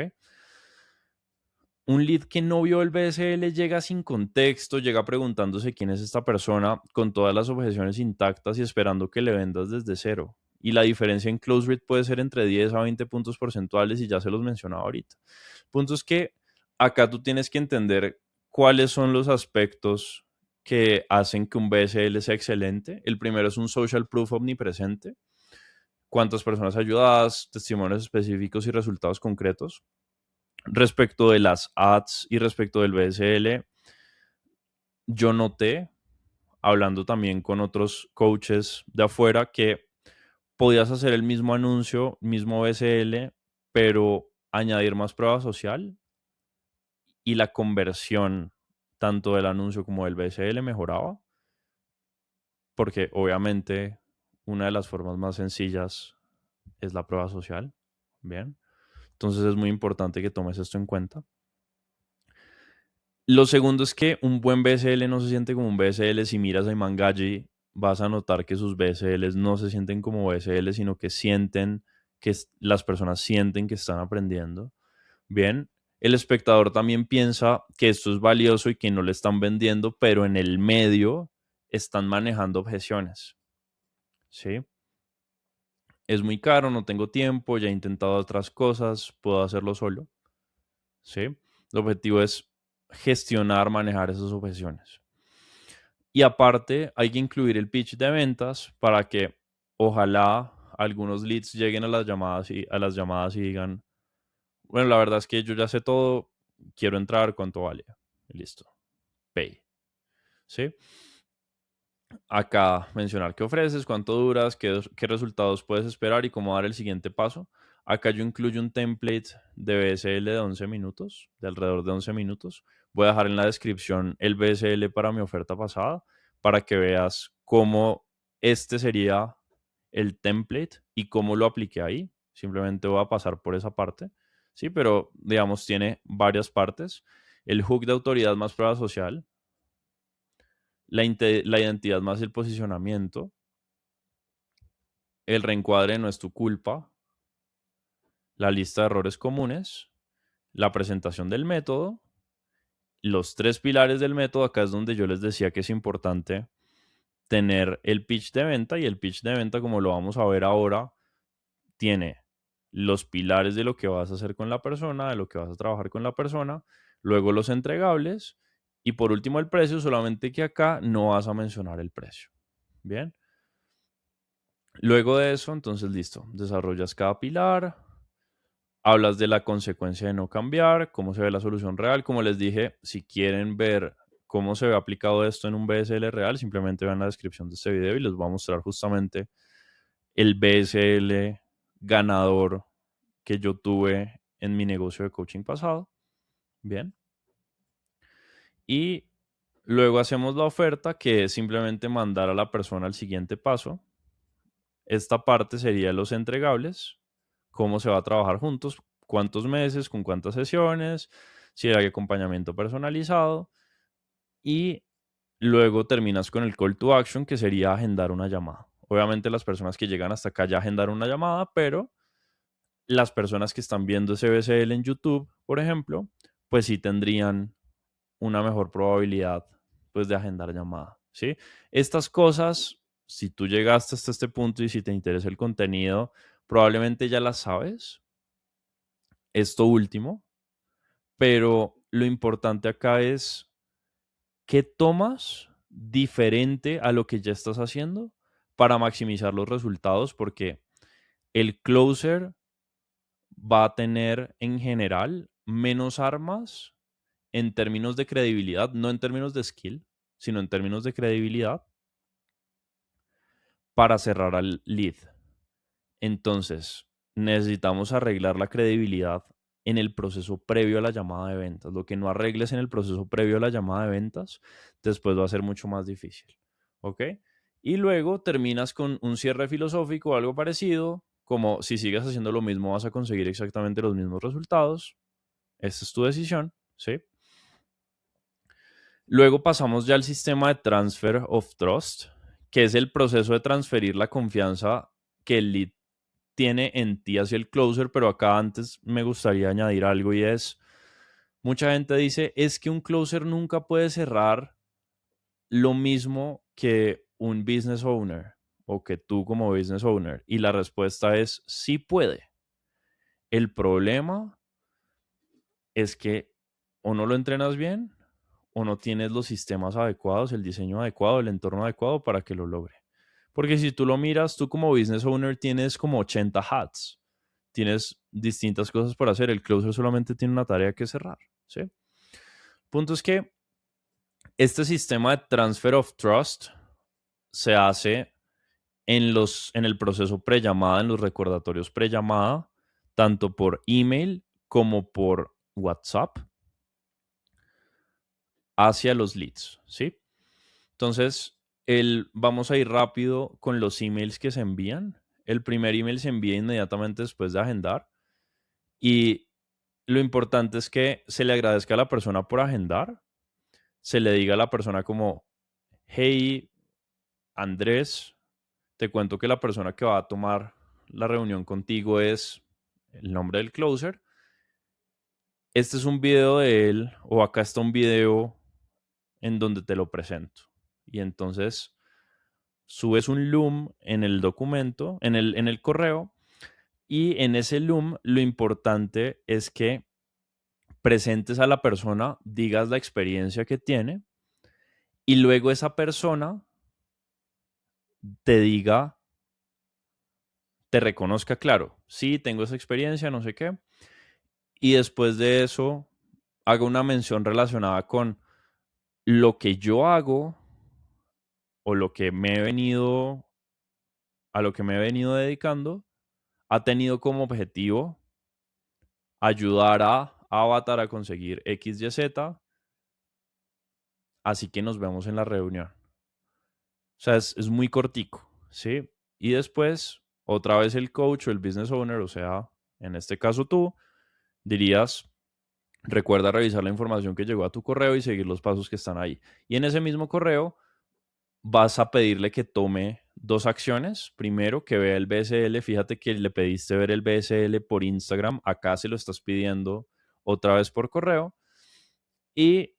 Un lead que no vio el BSL llega sin contexto, llega preguntándose quién es esta persona con todas las objeciones intactas y esperando que le vendas desde cero. Y la diferencia en close rate puede ser entre 10 a 20 puntos porcentuales y ya se los mencionaba ahorita. Punto es que acá tú tienes que entender cuáles son los aspectos que hacen que un BSL sea excelente. El primero es un social proof omnipresente. Cuántas personas ayudadas, testimonios específicos y resultados concretos. Respecto de las ads y respecto del BSL, yo noté, hablando también con otros coaches de afuera, que podías hacer el mismo anuncio, mismo BSL, pero añadir más prueba social y la conversión tanto del anuncio como del BSL mejoraba, porque obviamente una de las formas más sencillas es la prueba social. Bien, entonces es muy importante que tomes esto en cuenta. Lo segundo es que un buen BSL no se siente como un BSL. Si miras a Iman Gaggi, vas a notar que sus BSLs no se sienten como BSL, sino que sienten que las personas sienten que están aprendiendo. Bien, el espectador también piensa que esto es valioso y que no le están vendiendo, pero en el medio están manejando objeciones. ¿Sí? Es muy caro, no tengo tiempo, ya he intentado otras cosas, puedo hacerlo solo. ¿Sí? El objetivo es gestionar, manejar esas objeciones. Y aparte, hay que incluir el pitch de ventas para que ojalá algunos leads lleguen a las llamadas y digan, bueno, la verdad es que yo ya sé todo, quiero entrar, ¿cuánto vale? Y listo. Pay. ¿Sí? Acá mencionar qué ofreces, cuánto duras, qué resultados puedes esperar y cómo dar el siguiente paso. Acá yo incluyo un template de BSL de 11 minutos, de alrededor de 11 minutos. Voy a dejar en la descripción el BSL para mi oferta pasada para que veas cómo este sería el template y cómo lo apliqué ahí. Simplemente voy a pasar por esa parte, ¿sí? Pero digamos tiene varias partes. El hook de autoridad más prueba social, la identidad más el posicionamiento, el reencuadre no es tu culpa, la lista de errores comunes, la presentación del método, los tres pilares del método. Acá es donde yo les decía que es importante tener el pitch de venta, y el pitch de venta, como lo vamos a ver ahora, tiene los pilares de lo que vas a hacer con la persona, de lo que vas a trabajar con la persona, luego los entregables y por último el precio, solamente que acá no vas a mencionar el precio. Bien. Luego de eso, entonces listo, desarrollas cada pilar, hablas de la consecuencia de no cambiar, cómo se ve la solución real. Como les dije, si quieren ver cómo se ve aplicado esto en un BSL real, simplemente vean la descripción de este video y les voy a mostrar justamente el BSL ganador que yo tuve en mi negocio de coaching pasado. Bien. Y luego hacemos la oferta, que es simplemente mandar a la persona al siguiente paso. Esta parte sería los entregables, cómo se va a trabajar juntos, cuántos meses, con cuántas sesiones, si hay acompañamiento personalizado, y luego terminas con el call to action, que sería agendar una llamada. Obviamente las personas que llegan hasta acá ya agendaron una llamada, pero las personas que están viendo ese BCL en YouTube, por ejemplo, pues sí tendrían una mejor probabilidad pues de agendar llamada, ¿sí? Estas cosas, si tú llegaste hasta este punto y si te interesa el contenido, probablemente ya las sabes, esto último, pero lo importante acá es qué tomas diferente a lo que ya estás haciendo para maximizar los resultados, porque el closer va a tener en general menos armas en términos de credibilidad, no en términos de skill, sino en términos de credibilidad para cerrar al lead. Entonces, necesitamos arreglar la credibilidad en el proceso previo a la llamada de ventas. Lo que no arregles en el proceso previo a la llamada de ventas, después va a ser mucho más difícil. ¿Ok? Y luego terminas con un cierre filosófico o algo parecido, como si sigues haciendo lo mismo vas a conseguir exactamente los mismos resultados. esta es tu decisión, ¿sí? Luego pasamos ya al sistema de Transfer of Trust, que es el proceso de transferir la confianza que el lead tiene en ti hacia el closer, pero acá antes me gustaría añadir algo y es, mucha gente dice, es que un closer nunca puede cerrar lo mismo que un business owner o que tú como business owner. Y la respuesta es sí puede. El problema es que o no lo entrenas bien o no tienes los sistemas adecuados, el diseño adecuado, el entorno adecuado para que lo logre. Porque si tú lo miras, tú como business owner tienes como 80 hats, tienes distintas cosas por hacer, el closer solamente tiene una tarea que cerrar, ¿sí? Punto es que este sistema de transfer of trust se hace en el proceso prellamada, en los recordatorios prellamada, tanto por email como por WhatsApp hacia los leads, ¿sí? Entonces, vamos a ir rápido con los emails que se envían. El primer email se envía inmediatamente después de agendar y lo importante es que se le agradezca a la persona por agendar, se le diga a la persona como, hey, Andrés, te cuento que la persona que va a tomar la reunión contigo es el nombre del closer. Este es un video de él o acá está un video en donde te lo presento. Y entonces subes un loom en el documento, en el correo, y en ese loom lo importante es que presentes a la persona, digas la experiencia que tiene y luego esa persona te diga, te reconozca, claro, sí, tengo esa experiencia, no sé qué, y después de eso haga una mención relacionada con lo que yo hago o lo que me he venido, a lo que me he venido dedicando, ha tenido como objetivo ayudar a Avatar a conseguir X, Y, Z, así que nos vemos en la reunión. O sea, es muy cortico, ¿sí? Y después, otra vez el coach o el business owner, o sea, en este caso tú, dirías, recuerda revisar la información que llegó a tu correo y seguir los pasos que están ahí. Y en ese mismo correo vas a pedirle que tome dos acciones. Primero, que vea el BSL. Fíjate que le pediste ver el BSL por Instagram. Acá se lo estás pidiendo otra vez por correo. Y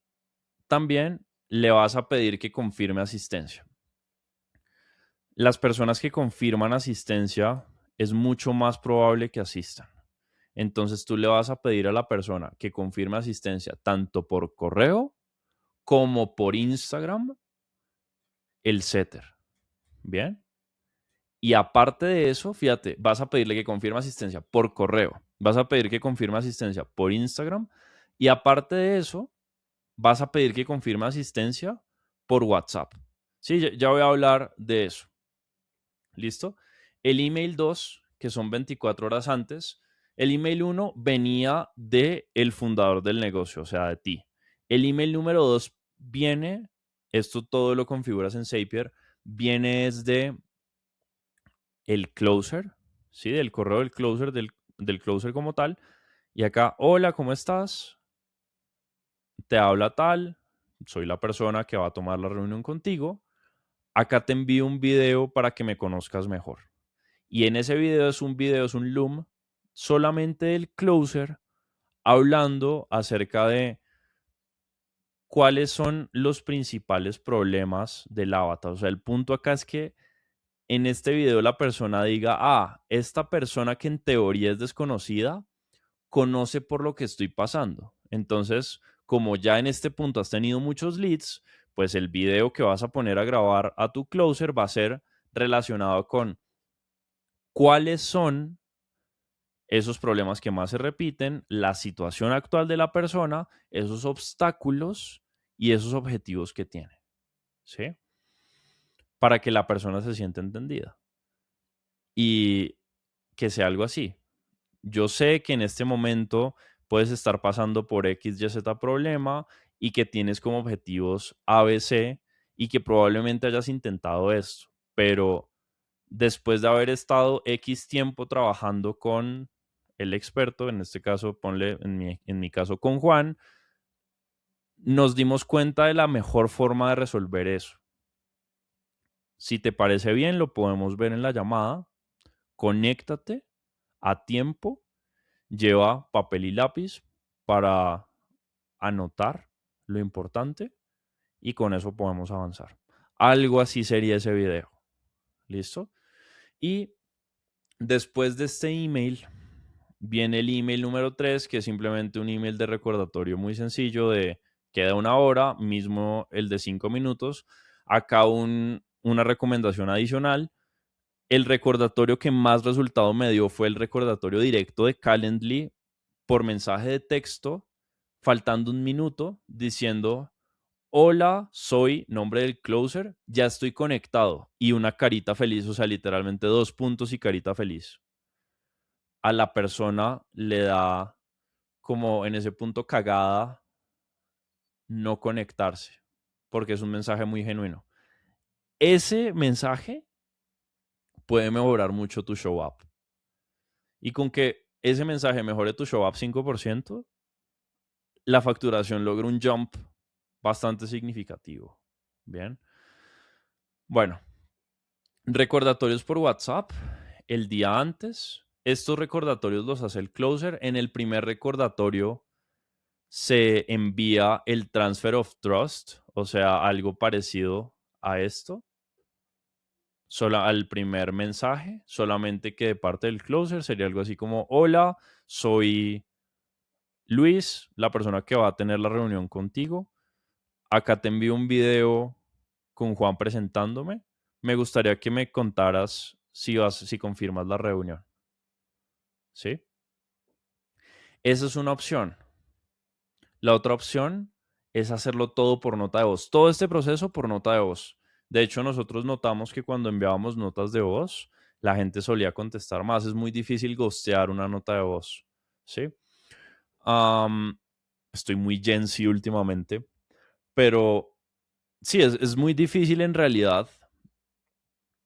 también le vas a pedir que confirme asistencia. Las personas que confirman asistencia es mucho más probable que asistan. Entonces tú le vas a pedir a la persona que confirme asistencia tanto por correo como por Instagram el setter. ¿Bien? Y aparte de eso, fíjate, vas a pedirle que confirme asistencia por correo, vas a pedir que confirme asistencia por Instagram y aparte de eso, vas a pedir que confirme asistencia por WhatsApp. Sí, ya voy a hablar de eso. ¿Listo? El email 2, que son 24 horas antes, el email 1 venía de el fundador del negocio, o sea, de ti. El email número 2 viene, esto todo lo configuras en Zapier, viene desde el closer, ¿sí? Del correo del closer, del closer como tal. Y acá, hola, ¿cómo estás? Te habla tal, soy la persona que va a tomar la reunión contigo. Acá te envío un video para que me conozcas mejor. Y en ese video es un loom solamente del closer hablando acerca de cuáles son los principales problemas del avatar. O sea, el punto acá es que en este video la persona diga, esta persona que en teoría es desconocida, conoce por lo que estoy pasando. Entonces, como ya en este punto has tenido muchos leads, pues el video que vas a poner a grabar a tu closer va a ser relacionado con cuáles son esos problemas que más se repiten, la situación actual de la persona, esos obstáculos y esos objetivos que tiene, ¿sí? Para que la persona se sienta entendida y que sea algo así. Yo sé que en este momento puedes estar pasando por X, Y, Z problema y que tienes como objetivos ABC y que probablemente hayas intentado esto, pero después de haber estado X tiempo trabajando con el experto, en este caso, ponle en mi caso con Juan, nos dimos cuenta de la mejor forma de resolver eso. Si te parece bien, lo podemos ver en la llamada. Conéctate a tiempo, lleva papel y lápiz para anotar lo importante y con eso podemos avanzar. Algo así sería ese video. ¿Listo? Y después de este email, viene el email número 3, que es simplemente un email de recordatorio muy sencillo de queda una hora, mismo el de 5 minutos. Acá una recomendación adicional. El recordatorio que más resultado me dio fue el recordatorio directo de Calendly por mensaje de texto, faltando un minuto, diciendo, hola, soy nombre del closer, ya estoy conectado. Y una carita feliz, o sea, literalmente 2 puntos y carita feliz. A la persona le da como en ese punto cagada no conectarse, porque es un mensaje muy genuino. Ese mensaje puede mejorar mucho tu show up. Y con que ese mensaje mejore tu show up 5%, la facturación logra un jump bastante significativo. Bien. Bueno, recordatorios por WhatsApp el día antes. Estos recordatorios los hace el closer. En el primer recordatorio se envía el transfer of trust, o sea, algo parecido a esto, solo al primer mensaje, solamente que de parte del closer sería algo así como, hola, soy Luis, la persona que va a tener la reunión contigo. Acá te envío un video con Juan presentándome. Me gustaría que me contaras si confirmas la reunión. ¿Sí? Esa es una opción. La otra opción es hacerlo todo por nota de voz. Todo este proceso por nota de voz. De hecho, nosotros notamos que cuando enviábamos notas de voz, la gente solía contestar más. Es muy difícil ghostear una nota de voz. ¿Sí? Estoy muy Gen Z últimamente, pero sí, es muy difícil en realidad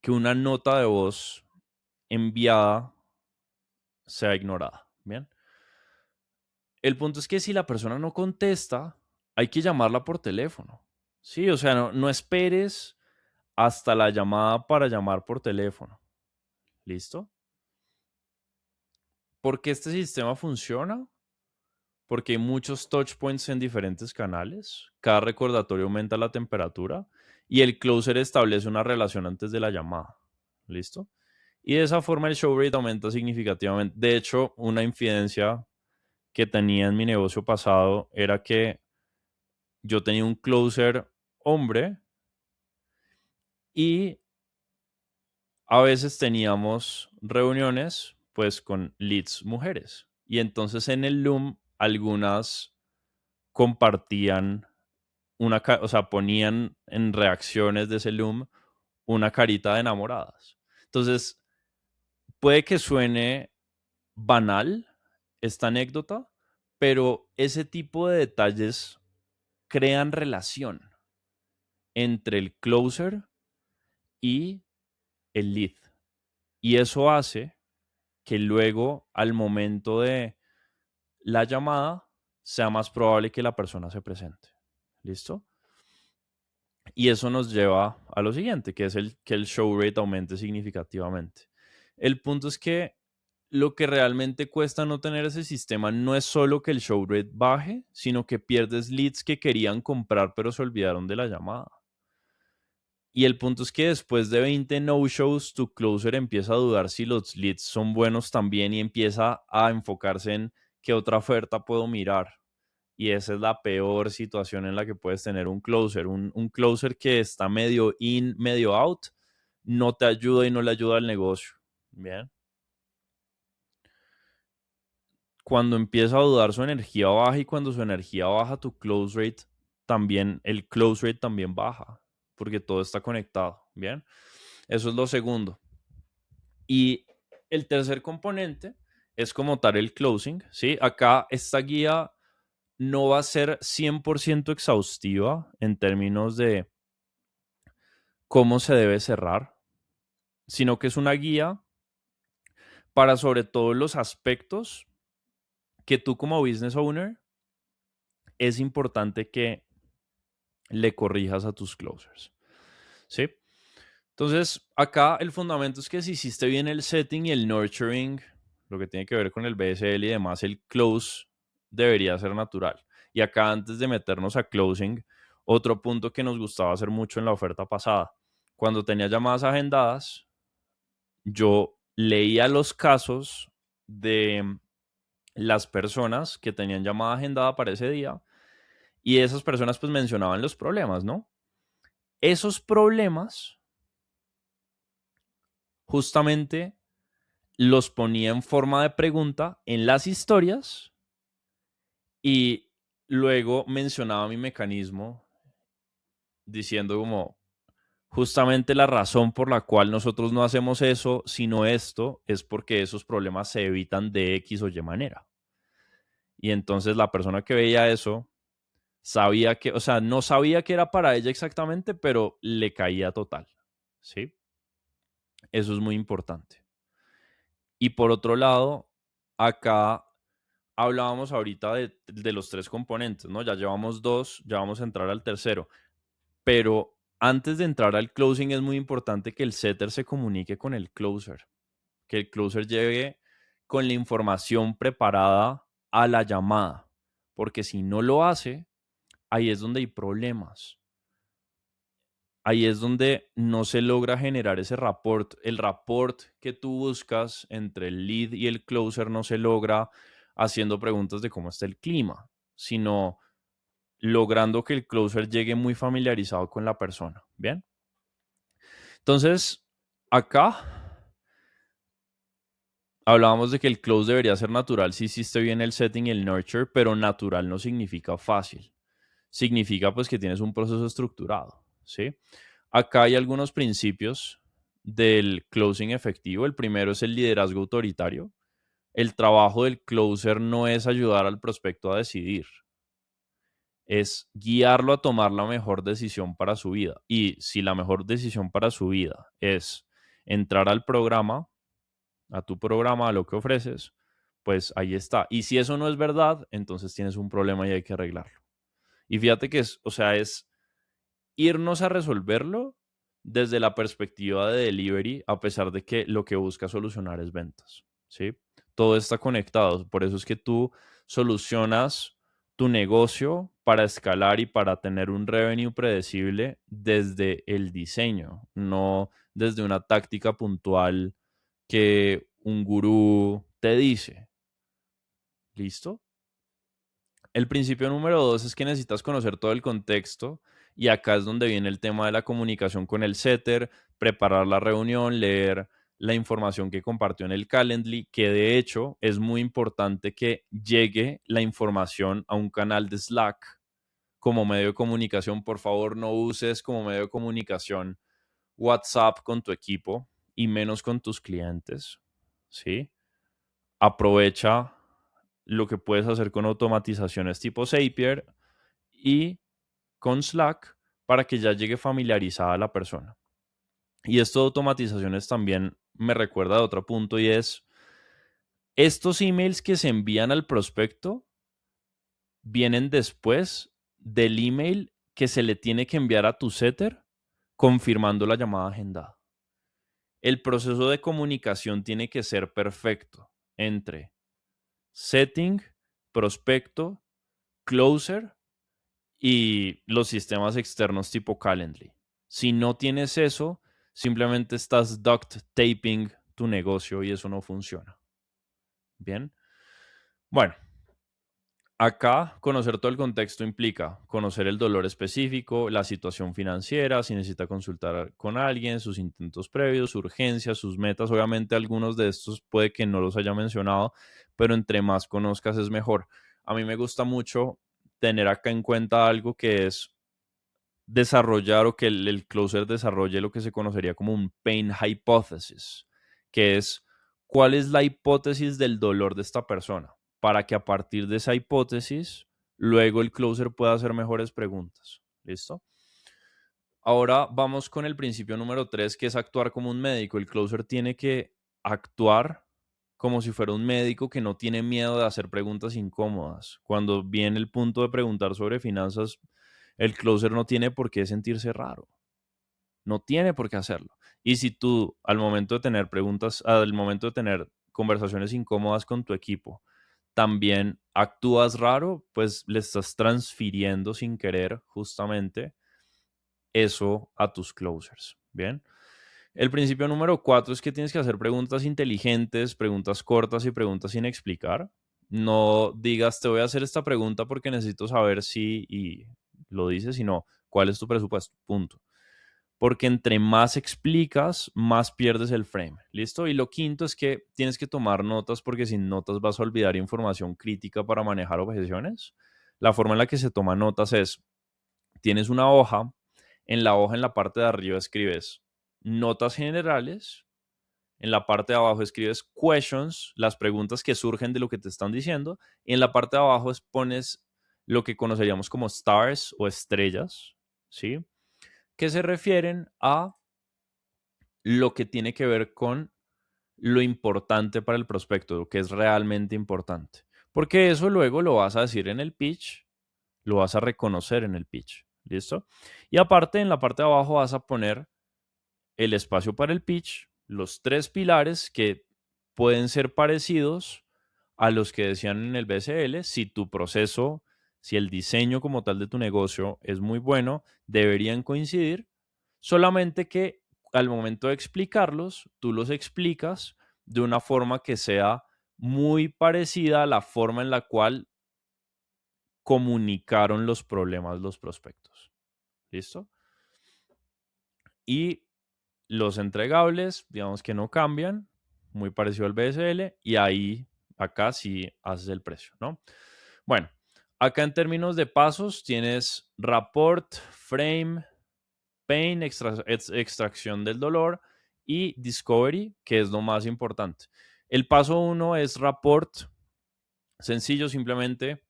que una nota de voz enviada sea ignorada. Bien. El punto es que si la persona no contesta, hay que llamarla por teléfono. Sí, o sea, no esperes hasta la llamada para llamar por teléfono. ¿Listo? ¿Por qué este sistema funciona? Porque hay muchos touch points en diferentes canales. Cada recordatorio aumenta la temperatura y el closer establece una relación antes de la llamada. ¿Listo? Y de esa forma el show rate aumenta significativamente. De hecho, una infidencia que tenía en mi negocio pasado era que yo tenía un closer hombre y a veces teníamos reuniones pues con leads mujeres. Y entonces en el Loom algunas compartían o sea, ponían en reacciones de ese Loom una carita de enamoradas. Entonces, puede que suene banal esta anécdota, pero ese tipo de detalles crean relación entre el closer y el lead. Y eso hace que luego, al momento de la llamada, sea más probable que la persona se presente. ¿Listo? Y eso nos lleva a lo siguiente, que es que el show rate aumente significativamente. El punto es que lo que realmente cuesta no tener ese sistema no es solo que el show rate baje, sino que pierdes leads que querían comprar pero se olvidaron de la llamada. Y el punto es que después de 20 no-shows, tu closer empieza a dudar si los leads son buenos también y empieza a enfocarse en qué otra oferta puedo mirar. Y esa es la peor situación en la que puedes tener un closer. Un closer que está medio in, medio out, no te ayuda y no le ayuda al negocio. Bien. Cuando empieza a dudar, su energía baja, y cuando su energía baja, tu close rate también, el close rate también baja, porque todo está conectado. Bien. Eso es lo segundo. Y el tercer componente es como tal el closing. ¿Sí? Acá esta guía no va a ser 100% exhaustiva en términos de cómo se debe cerrar, sino que es una guía para sobre todo los aspectos que tú como business owner es importante que le corrijas a tus closers, ¿sí? Entonces, acá el fundamento es que si hiciste bien el setting y el nurturing, lo que tiene que ver con el BSL y demás, el close debería ser natural. Y acá, antes de meternos a closing, otro punto que nos gustaba hacer mucho en la oferta pasada, cuando tenía llamadas agendadas, yo leía los casos de las personas que tenían llamada agendada para ese día y esas personas pues mencionaban los problemas, ¿no? Esos problemas justamente los ponía en forma de pregunta en las historias y luego mencionaba mi mecanismo diciendo como justamente la razón por la cual nosotros no hacemos eso, sino esto, es porque esos problemas se evitan de X o Y manera. Y entonces la persona que veía eso sabía que, o sea, no sabía que era para ella exactamente, pero le caía total, ¿sí? Eso es muy importante. Y por otro lado, acá hablábamos ahorita de los tres componentes, ¿no? Ya llevamos dos, ya vamos a entrar al tercero. Pero antes de entrar al closing es muy importante que el setter se comunique con el closer, que el closer llegue con la información preparada a la llamada, porque si no lo hace, ahí es donde hay problemas. Ahí es donde no se logra generar ese rapport. El rapport que tú buscas entre el lead y el closer no se logra haciendo preguntas de cómo está el clima, sino logrando que el closer llegue muy familiarizado con la persona. ¿Bien? Entonces, acá hablábamos de que el close debería ser natural si hiciste bien el setting y el nurture, pero natural no significa fácil. Significa pues que tienes un proceso estructurado, ¿sí? Acá hay algunos principios del closing efectivo. El primero es el liderazgo autoritario. El trabajo del closer no es ayudar al prospecto a decidir, es guiarlo a tomar la mejor decisión para su vida. Y si la mejor decisión para su vida es entrar al programa, a tu programa, a lo que ofreces, pues ahí está. Y si eso no es verdad, entonces tienes un problema y hay que arreglarlo. Y fíjate que es, o sea, es irnos a resolverlo desde la perspectiva de delivery, a pesar de que lo que busca solucionar es ventas, ¿sí? Todo está conectado. Por eso es que tú solucionas tu negocio para escalar y para tener un revenue predecible desde el diseño, no desde una táctica puntual que un gurú te dice. ¿Listo? El principio número dos es que necesitas conocer todo el contexto y acá es donde viene el tema de la comunicación con el setter, preparar la reunión, leer la información que compartió en el Calendly, que de hecho es muy importante que llegue la información a un canal de Slack como medio de comunicación. Por favor, no uses como medio de comunicación WhatsApp con tu equipo y menos con tus clientes, ¿sí? Aprovecha lo que puedes hacer con automatizaciones tipo Zapier y con Slack para que ya llegue familiarizada la persona. Y esto de automatizaciones también me recuerda de otro punto y es estos emails que se envían al prospecto vienen después del email que se le tiene que enviar a tu setter confirmando la llamada agendada. El proceso de comunicación tiene que ser perfecto entre setting, prospecto, closer y los sistemas externos tipo Calendly. Si no tienes eso, simplemente estás duct taping tu negocio y eso no funciona. Bien. Bueno, acá conocer todo el contexto implica conocer el dolor específico, la situación financiera, si necesita consultar con alguien, sus intentos previos, sus urgencias, sus metas. Obviamente algunos de estos puede que no los haya mencionado, pero entre más conozcas es mejor. A mí me gusta mucho tener acá en cuenta algo que es desarrollar o que el closer desarrolle lo que se conocería como un pain hypothesis, que es cuál es la hipótesis del dolor de esta persona, para que a partir de esa hipótesis, luego el closer pueda hacer mejores preguntas. ¿Listo? Ahora vamos con el principio número 3, que es actuar como un médico. El closer tiene que actuar como si fuera un médico que no tiene miedo de hacer preguntas incómodas. Cuando viene el punto de preguntar sobre finanzas, el closer no tiene por qué sentirse raro. No tiene por qué hacerlo. Y si tú, al momento de tener preguntas, al momento de tener conversaciones incómodas con tu equipo, también actúas raro, pues le estás transfiriendo sin querer justamente eso a tus closers. Bien. El principio número 4 es que tienes que hacer preguntas inteligentes, preguntas cortas y preguntas sin explicar. No digas, te voy a hacer esta pregunta porque necesito saber si, y lo dices, sino cuál es tu presupuesto. Punto. Porque entre más explicas, más pierdes el frame. ¿Listo? Y lo quinto es que tienes que tomar notas porque sin notas vas a olvidar información crítica para manejar objeciones. La forma en la que se toma notas es, tienes una hoja, en la hoja en la parte de arriba escribes notas generales, en la parte de abajo escribes questions, las preguntas que surgen de lo que te están diciendo, y en la parte de abajo pones lo que conoceríamos como stars o estrellas, ¿sí? Que se refieren a lo que tiene que ver con lo importante para el prospecto, lo que es realmente importante. Porque eso luego lo vas a decir en el pitch, lo vas a reconocer en el pitch. ¿Listo? Y aparte, en la parte de abajo vas a poner el espacio para el pitch, los 3 pilares que pueden ser parecidos a los que decían en el BSL. Si tu proceso, si el diseño como tal de tu negocio es muy bueno, deberían coincidir, solamente que al momento de explicarlos, tú los explicas de una forma que sea muy parecida a la forma en la cual comunicaron los problemas los prospectos. ¿Listo? Y los entregables, digamos que no cambian, muy parecido al BSL, y ahí, acá sí haces el precio, ¿no? Bueno, acá en términos de pasos tienes rapport, frame, pain, extracción del dolor y discovery, que es lo más importante. El paso 1 es rapport, sencillo, simplemente.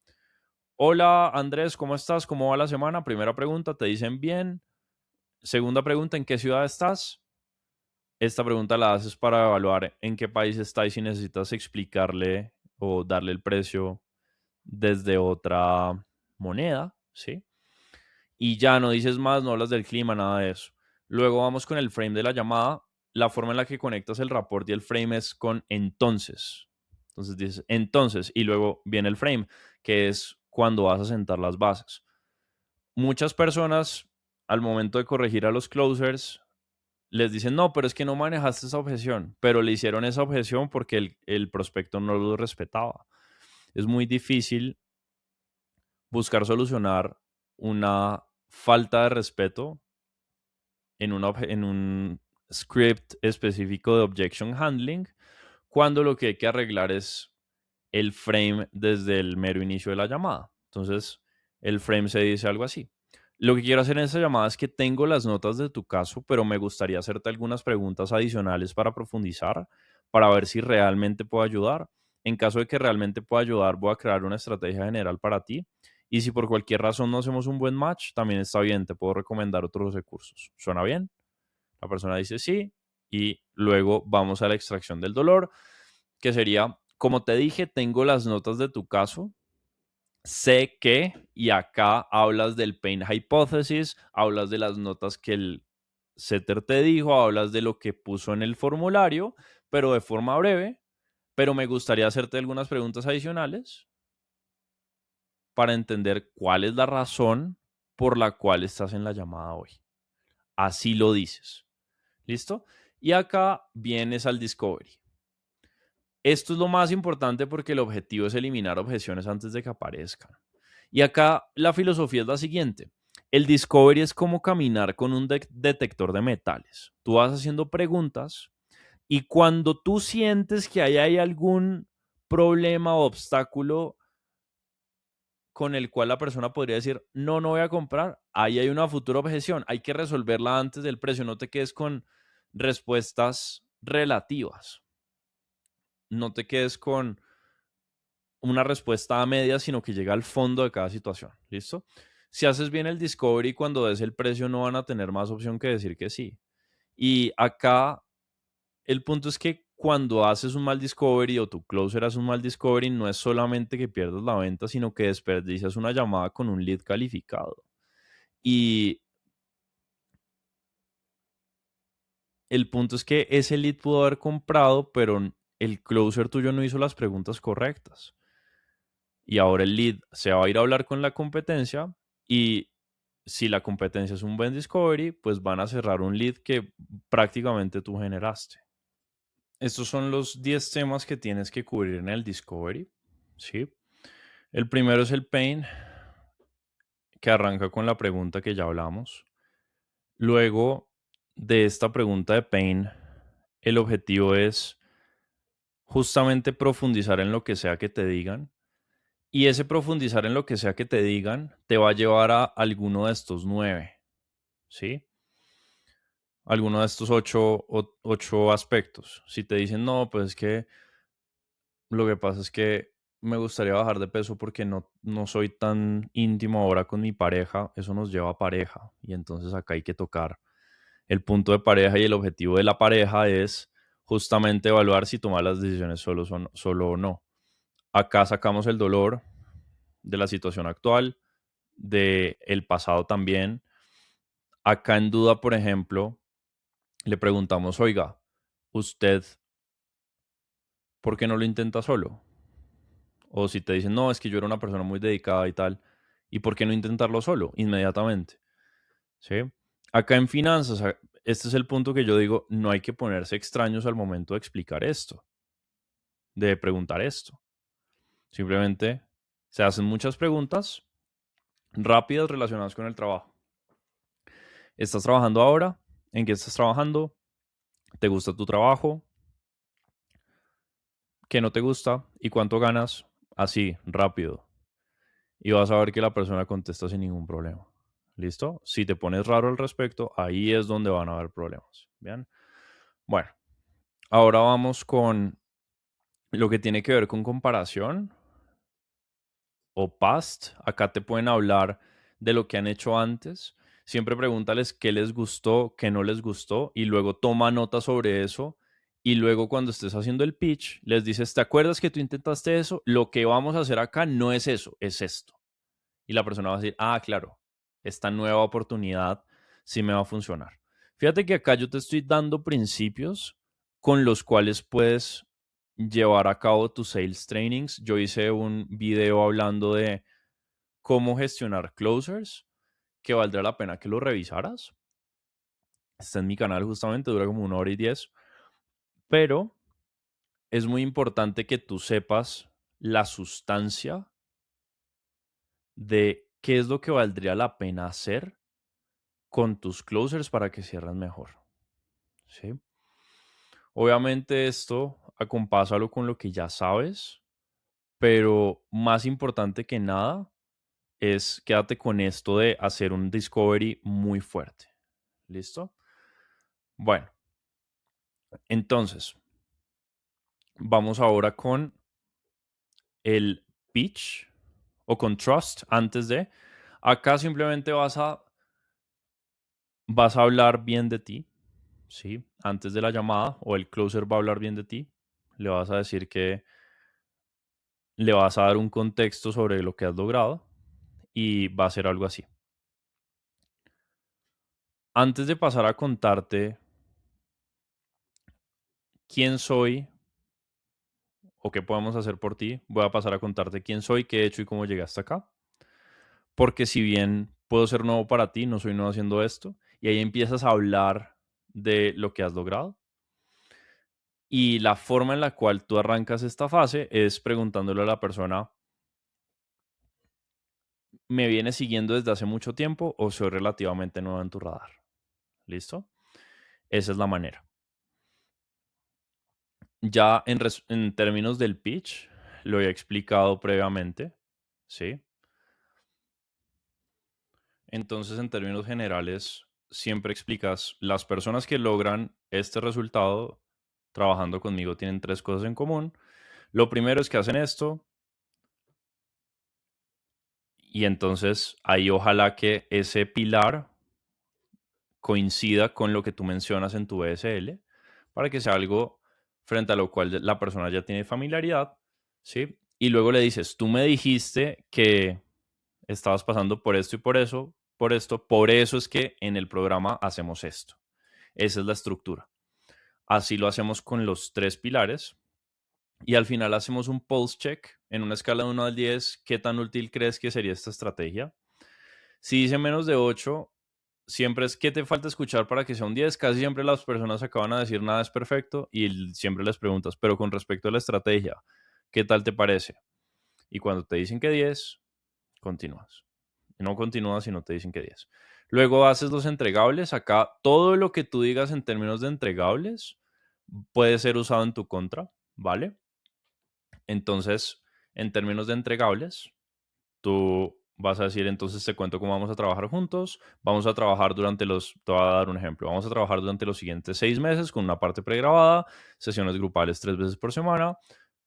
Hola Andrés, ¿cómo estás? ¿Cómo va la semana? Primera pregunta, te dicen bien. Segunda pregunta, ¿en qué ciudad estás? Esta pregunta la haces para evaluar en qué país está y si necesitas explicarle o darle el precio desde otra moneda, ¿sí? Y ya no dices más, no hablas del clima, nada de eso. Luego vamos con el frame de la llamada. La forma en la que conectas el rapport y el frame es con entonces. Entonces dices entonces y luego viene el frame, que es cuando vas a sentar las bases. Muchas personas al momento de corregir a los closers les dicen, no, pero es que no manejaste esa objeción, pero le hicieron esa objeción porque el prospecto no lo respetaba. Es muy difícil buscar solucionar una falta de respeto en un script específico de objection handling cuando lo que hay que arreglar es el frame desde el mero inicio de la llamada. Entonces, el frame se dice algo así. Lo que quiero hacer en esta llamada es que tengo las notas de tu caso, pero me gustaría hacerte algunas preguntas adicionales para profundizar, para ver si realmente puedo ayudar. En caso de que realmente pueda ayudar, voy a crear una estrategia general para ti. Y si por cualquier razón no hacemos un buen match, también está bien, te puedo recomendar otros recursos. ¿Suena bien? La persona dice sí y luego vamos a la extracción del dolor, que sería, como te dije, tengo las notas de tu caso, sé que, y acá hablas del pain hypothesis, hablas de las notas que el setter te dijo, hablas de lo que puso en el formulario, pero de forma breve, pero me gustaría hacerte algunas preguntas adicionales para entender cuál es la razón por la cual estás en la llamada hoy. Así lo dices. ¿Listo? Y acá vienes al discovery. Esto es lo más importante porque el objetivo es eliminar objeciones antes de que aparezcan. Y acá la filosofía es la siguiente. El discovery es como caminar con un detector de metales. Tú vas haciendo preguntas y cuando tú sientes que hay algún problema o obstáculo con el cual la persona podría decir, no, no voy a comprar, ahí hay una futura objeción. Hay que resolverla antes del precio. No te quedes con respuestas relativas. No te quedes con una respuesta a media, sino que llega al fondo de cada situación. ¿Listo? Si haces bien el discovery, cuando des el precio no van a tener más opción que decir que sí. Y acá el punto es que cuando haces un mal discovery o tu closer hace un mal discovery, no es solamente que pierdas la venta, sino que desperdicias una llamada con un lead calificado. Y el punto es que ese lead pudo haber comprado, pero el closer tuyo no hizo las preguntas correctas. Y ahora el lead se va a ir a hablar con la competencia y si la competencia es un buen discovery, pues van a cerrar un lead que prácticamente tú generaste. Estos son los 10 temas que tienes que cubrir en el discovery, ¿sí? El primero es el pain, que arranca con la pregunta que ya hablamos. Luego de esta pregunta de pain, el objetivo es justamente profundizar en lo que sea que te digan. Y ese profundizar en lo que sea que te digan te va a llevar a alguno de estos 9, ¿sí? Alguno de estos ocho aspectos. Si te dicen, no, pues es que lo que pasa es que me gustaría bajar de peso porque no soy tan íntimo ahora con mi pareja, eso nos lleva a pareja. Y entonces acá hay que tocar el punto de pareja y el objetivo de la pareja es justamente evaluar si tomar las decisiones solo o no. Acá sacamos el dolor de la situación actual, de el pasado también. Acá en duda, por ejemplo, le preguntamos, oiga, ¿usted por qué no lo intenta solo? O si te dicen, no, es que yo era una persona muy dedicada y tal, ¿y por qué no intentarlo solo inmediatamente? ¿Sí? Acá en finanzas, este es el punto que yo digo, no hay que ponerse extraños al momento de explicar esto, de preguntar esto. Simplemente se hacen muchas preguntas rápidas relacionadas con el trabajo. ¿Estás trabajando ahora? ¿En qué estás trabajando? ¿Te gusta tu trabajo? ¿Qué no te gusta? ¿Y cuánto ganas? Así, rápido. Y vas a ver que la persona contesta sin ningún problema. ¿Listo? Si te pones raro al respecto, ahí es donde van a haber problemas. ¿Bien? Bueno, ahora vamos con lo que tiene que ver con comparación o past. Acá te pueden hablar de lo que han hecho antes. Siempre pregúntales qué les gustó, qué no les gustó y luego toma nota sobre eso. Y luego cuando estés haciendo el pitch, les dices, ¿te acuerdas que tú intentaste eso? Lo que vamos a hacer acá no es eso, es esto. Y la persona va a decir, ah, claro, esta nueva oportunidad sí me va a funcionar. Fíjate que acá yo te estoy dando principios con los cuales puedes llevar a cabo tus sales trainings. Yo hice un video hablando de cómo gestionar closers, que valdrá la pena que lo revisaras. Está en mi canal justamente, dura como 1 hora y 10, pero es muy importante que tú sepas la sustancia de qué es lo que valdría la pena hacer con tus closers para que cierren mejor. ¿Sí? Obviamente esto acompásalo con lo que ya sabes, pero más importante que nada es quédate con esto de hacer un discovery muy fuerte. ¿Listo? Bueno, entonces vamos ahora con el pitch o con trust antes de. Acá simplemente vas a hablar bien de ti, ¿sí? Antes de la llamada o el closer va a hablar bien de ti. Le vas a decir que le vas a dar un contexto sobre lo que has logrado y va a ser algo así. Antes de pasar a contarte quién soy o qué podemos hacer por ti, voy a pasar a contarte quién soy, qué he hecho y cómo llegué hasta acá. Porque si bien puedo ser nuevo para ti, no soy nuevo haciendo esto, y ahí empiezas a hablar de lo que has logrado. Y la forma en la cual tú arrancas esta fase es preguntándole a la persona, ¿me vienes siguiendo desde hace mucho tiempo o soy relativamente nuevo en tu radar? ¿Listo? Esa es la manera. Ya en términos del pitch, lo he explicado previamente, ¿sí? Entonces, en términos generales, siempre explicas, las personas que logran este resultado trabajando conmigo tienen 3 cosas en común. Lo primero es que hacen esto y entonces ahí ojalá que ese pilar coincida con lo que tú mencionas en tu BSL para que sea algo frente a lo cual la persona ya tiene familiaridad, ¿sí? Y luego le dices, tú me dijiste que estabas pasando por esto y por eso, por eso es que en el programa hacemos esto. Esa es la estructura. Así lo hacemos con los 3 pilares y al final hacemos un pulse check en una escala de 1 al 10. ¿Qué tan útil crees que sería esta estrategia? Si dice menos de 8, siempre es que te falta escuchar para que sea un 10. Casi siempre las personas acaban a decir nada es perfecto y siempre les preguntas, pero con respecto a la estrategia, ¿qué tal te parece? Y cuando te dicen que 10, continúas. No continúas si no te dicen que 10. Luego haces los entregables. Acá todo lo que tú digas en términos de entregables puede ser usado en tu contra, ¿vale? Entonces, en términos de entregables, tú vas a decir, entonces te cuento cómo vamos a trabajar juntos. Vamos a trabajar te voy a dar un ejemplo. Vamos a trabajar durante los siguientes 6 meses con una parte pregrabada, sesiones grupales 3 veces por semana,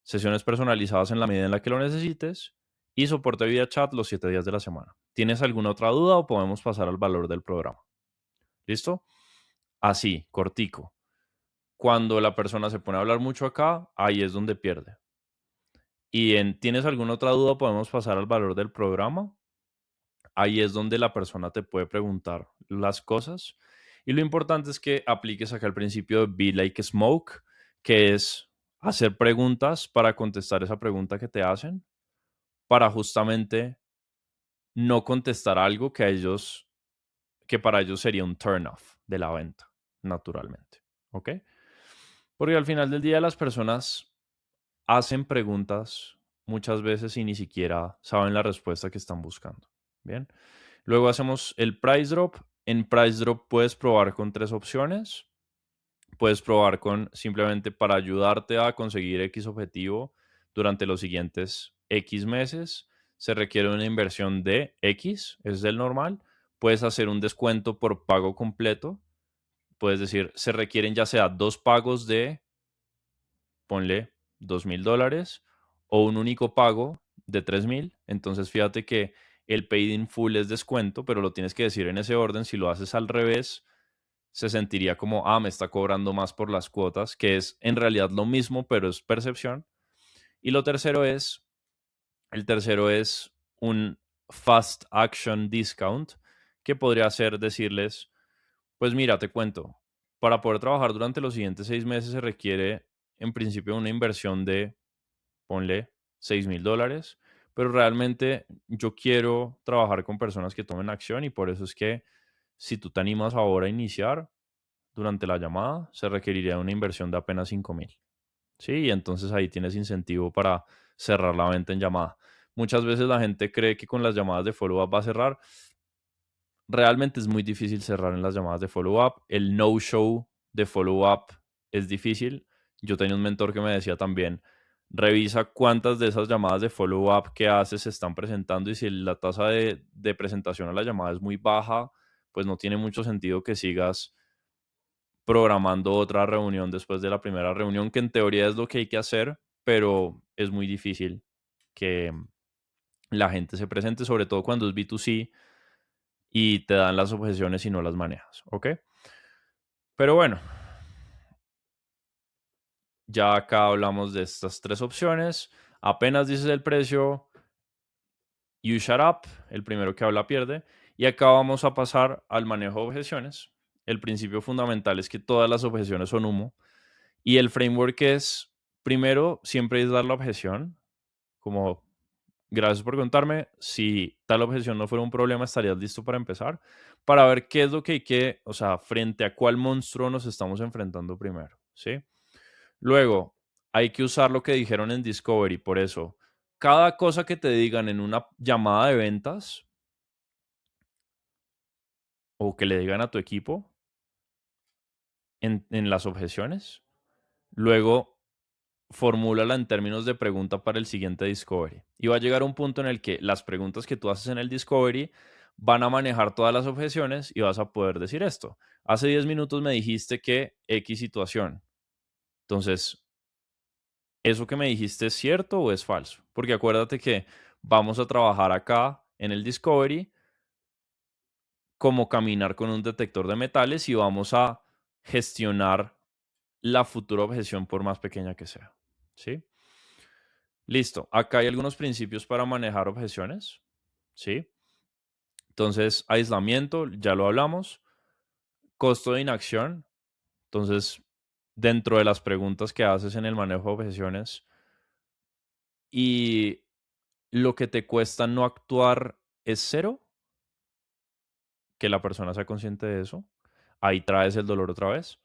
sesiones personalizadas en la medida en la que lo necesites y soporte vía chat los 7 días de la semana. ¿Tienes alguna otra duda o podemos pasar al valor del programa? ¿Listo? Así, cortico. Cuando la persona se pone a hablar mucho acá, ahí es donde pierde. ¿Tienes alguna otra duda? Podemos pasar al valor del programa. Ahí es donde la persona te puede preguntar las cosas. Y lo importante es que apliques acá el principio de Be Like Smoke, que es hacer preguntas para contestar esa pregunta que te hacen, para justamente no contestar algo que para ellos sería un turn off de la venta, naturalmente. ¿Ok? Porque al final del día las personas hacen preguntas muchas veces y ni siquiera saben la respuesta que están buscando. Bien. Luego hacemos el price drop. En price drop puedes probar con 3 opciones. Puedes probar con simplemente para ayudarte a conseguir X objetivo durante los siguientes X meses. Se requiere una inversión de X, es el normal. Puedes hacer un descuento por pago completo. Puedes decir, se requieren ya sea 2 pagos de, ponle, $2,000 o un único pago de 3,000. Entonces fíjate que el paid in full es descuento, pero lo tienes que decir en ese orden. Si lo haces al revés, se sentiría como, me está cobrando más por las cuotas, que es en realidad lo mismo, pero es percepción. Y el tercero es un fast action discount, que podría ser decirles, pues mira, te cuento, para poder trabajar durante los siguientes 6 meses se requiere en principio una inversión de, ponle, $6,000, pero realmente yo quiero trabajar con personas que tomen acción y por eso es que si tú te animas ahora a iniciar, durante la llamada se requeriría una inversión de apenas 5,000. Sí, y entonces ahí tienes incentivo para cerrar la venta en llamada. Muchas veces la gente cree que con las llamadas de follow-up va a cerrar. Realmente es muy difícil cerrar en las llamadas de follow-up. El no-show de follow-up es difícil. Yo tenía un mentor que me decía también, revisa cuántas de esas llamadas de follow-up que haces se están presentando y si la tasa de presentación a la llamada es muy baja, pues no tiene mucho sentido que sigas programando otra reunión después de la primera reunión, que en teoría es lo que hay que hacer, pero es muy difícil que la gente se presente, sobre todo cuando es B2C y te dan las objeciones y no las manejas, ¿ok? Pero bueno, ya acá hablamos de estas 3 opciones. Apenas dices el precio, you shut up, el primero que habla pierde. Y acá vamos a pasar al manejo de objeciones. El principio fundamental es que todas las objeciones son humo. Y el framework es, primero, siempre es dar la objeción, como, gracias por contarme, si tal objeción no fuera un problema, estarías listo para empezar, para ver qué es lo que hay que, o sea, frente a cuál monstruo nos estamos enfrentando primero, ¿sí? Luego, hay que usar lo que dijeron en Discovery, por eso, cada cosa que te digan en una llamada de ventas o que le digan a tu equipo en las objeciones, luego formúlala en términos de pregunta para el siguiente Discovery. Y va a llegar un punto en el que las preguntas que tú haces en el Discovery van a manejar todas las objeciones y vas a poder decir esto. Hace 10 minutos me dijiste que X situación. Entonces, ¿eso que me dijiste es cierto o es falso? Porque acuérdate que vamos a trabajar acá en el Discovery como caminar con un detector de metales y vamos a gestionar la futura objeción por más pequeña que sea. ¿Sí? Listo. Acá hay algunos principios para manejar objeciones. ¿Sí? Entonces, aislamiento, ya lo hablamos. Costo de inacción. Entonces, dentro de las preguntas que haces en el manejo de objeciones y lo que te cuesta no actuar es cero, que la persona sea consciente de eso. Ahí traes el dolor otra vez.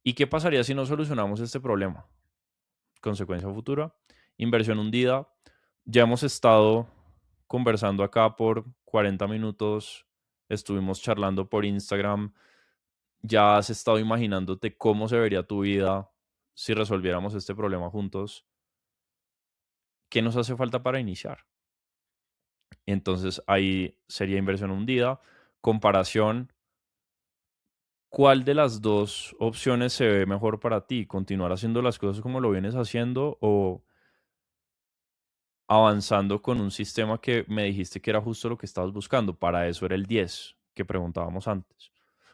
¿Y qué pasaría si no solucionamos este problema? Consecuencia futura, inversión hundida. Ya hemos estado conversando acá por 40 minutos, estuvimos charlando por Instagram, ya has estado imaginándote cómo se vería tu vida si resolviéramos este problema juntos. ¿Qué nos hace falta para iniciar? Entonces ahí sería inversión hundida, comparación. ¿Cuál de las dos opciones se ve mejor para ti? ¿Continuar haciendo las cosas como lo vienes haciendo o avanzando con un sistema que me dijiste que era justo lo que estabas buscando? Para eso era el 10 que preguntábamos antes.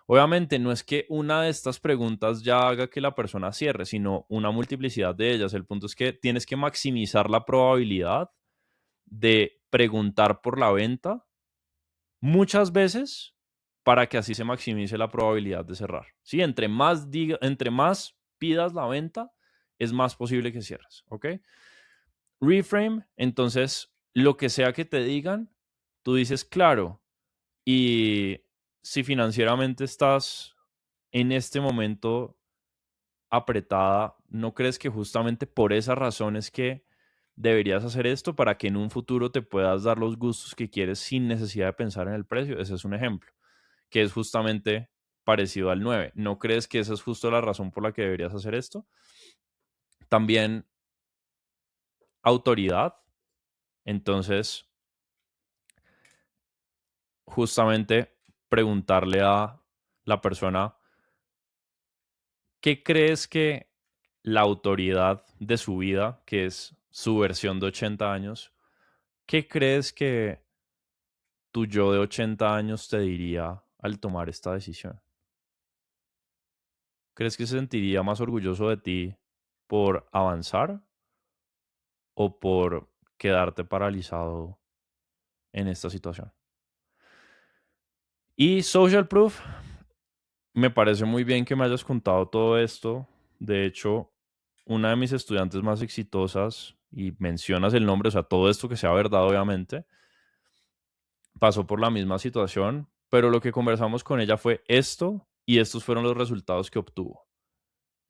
Obviamente no es que una de estas preguntas ya haga que la persona cierre, sino una multiplicidad de ellas. El punto es que tienes que maximizar la probabilidad de preguntar por la venta muchas veces para que así se maximice la probabilidad de cerrar. ¿Sí? Entre más pidas la venta, es más posible que cierres. ¿Ok? Reframe, entonces, lo que sea que te digan, tú dices, claro, y si financieramente estás en este momento apretada, ¿no crees que justamente por esa razón es que deberías hacer esto para que en un futuro te puedas dar los gustos que quieres sin necesidad de pensar en el precio? Ese es un ejemplo, que es justamente parecido al 9. ¿No crees que esa es justo la razón por la que deberías hacer esto? También autoridad. Entonces, justamente preguntarle a la persona, ¿qué crees que la autoridad de su vida, que es su versión de 80 años, qué crees que tu yo de 80 años te diría al tomar esta decisión? ¿Crees que se sentiría más orgulloso de ti por avanzar o por quedarte paralizado en esta situación? Y social proof, me parece muy bien que me hayas contado todo esto. De hecho, una de mis estudiantes más exitosas, y mencionas el nombre, o sea, todo esto que sea verdad, obviamente, pasó por la misma situación, pero lo que conversamos con ella fue esto y estos fueron los resultados que obtuvo.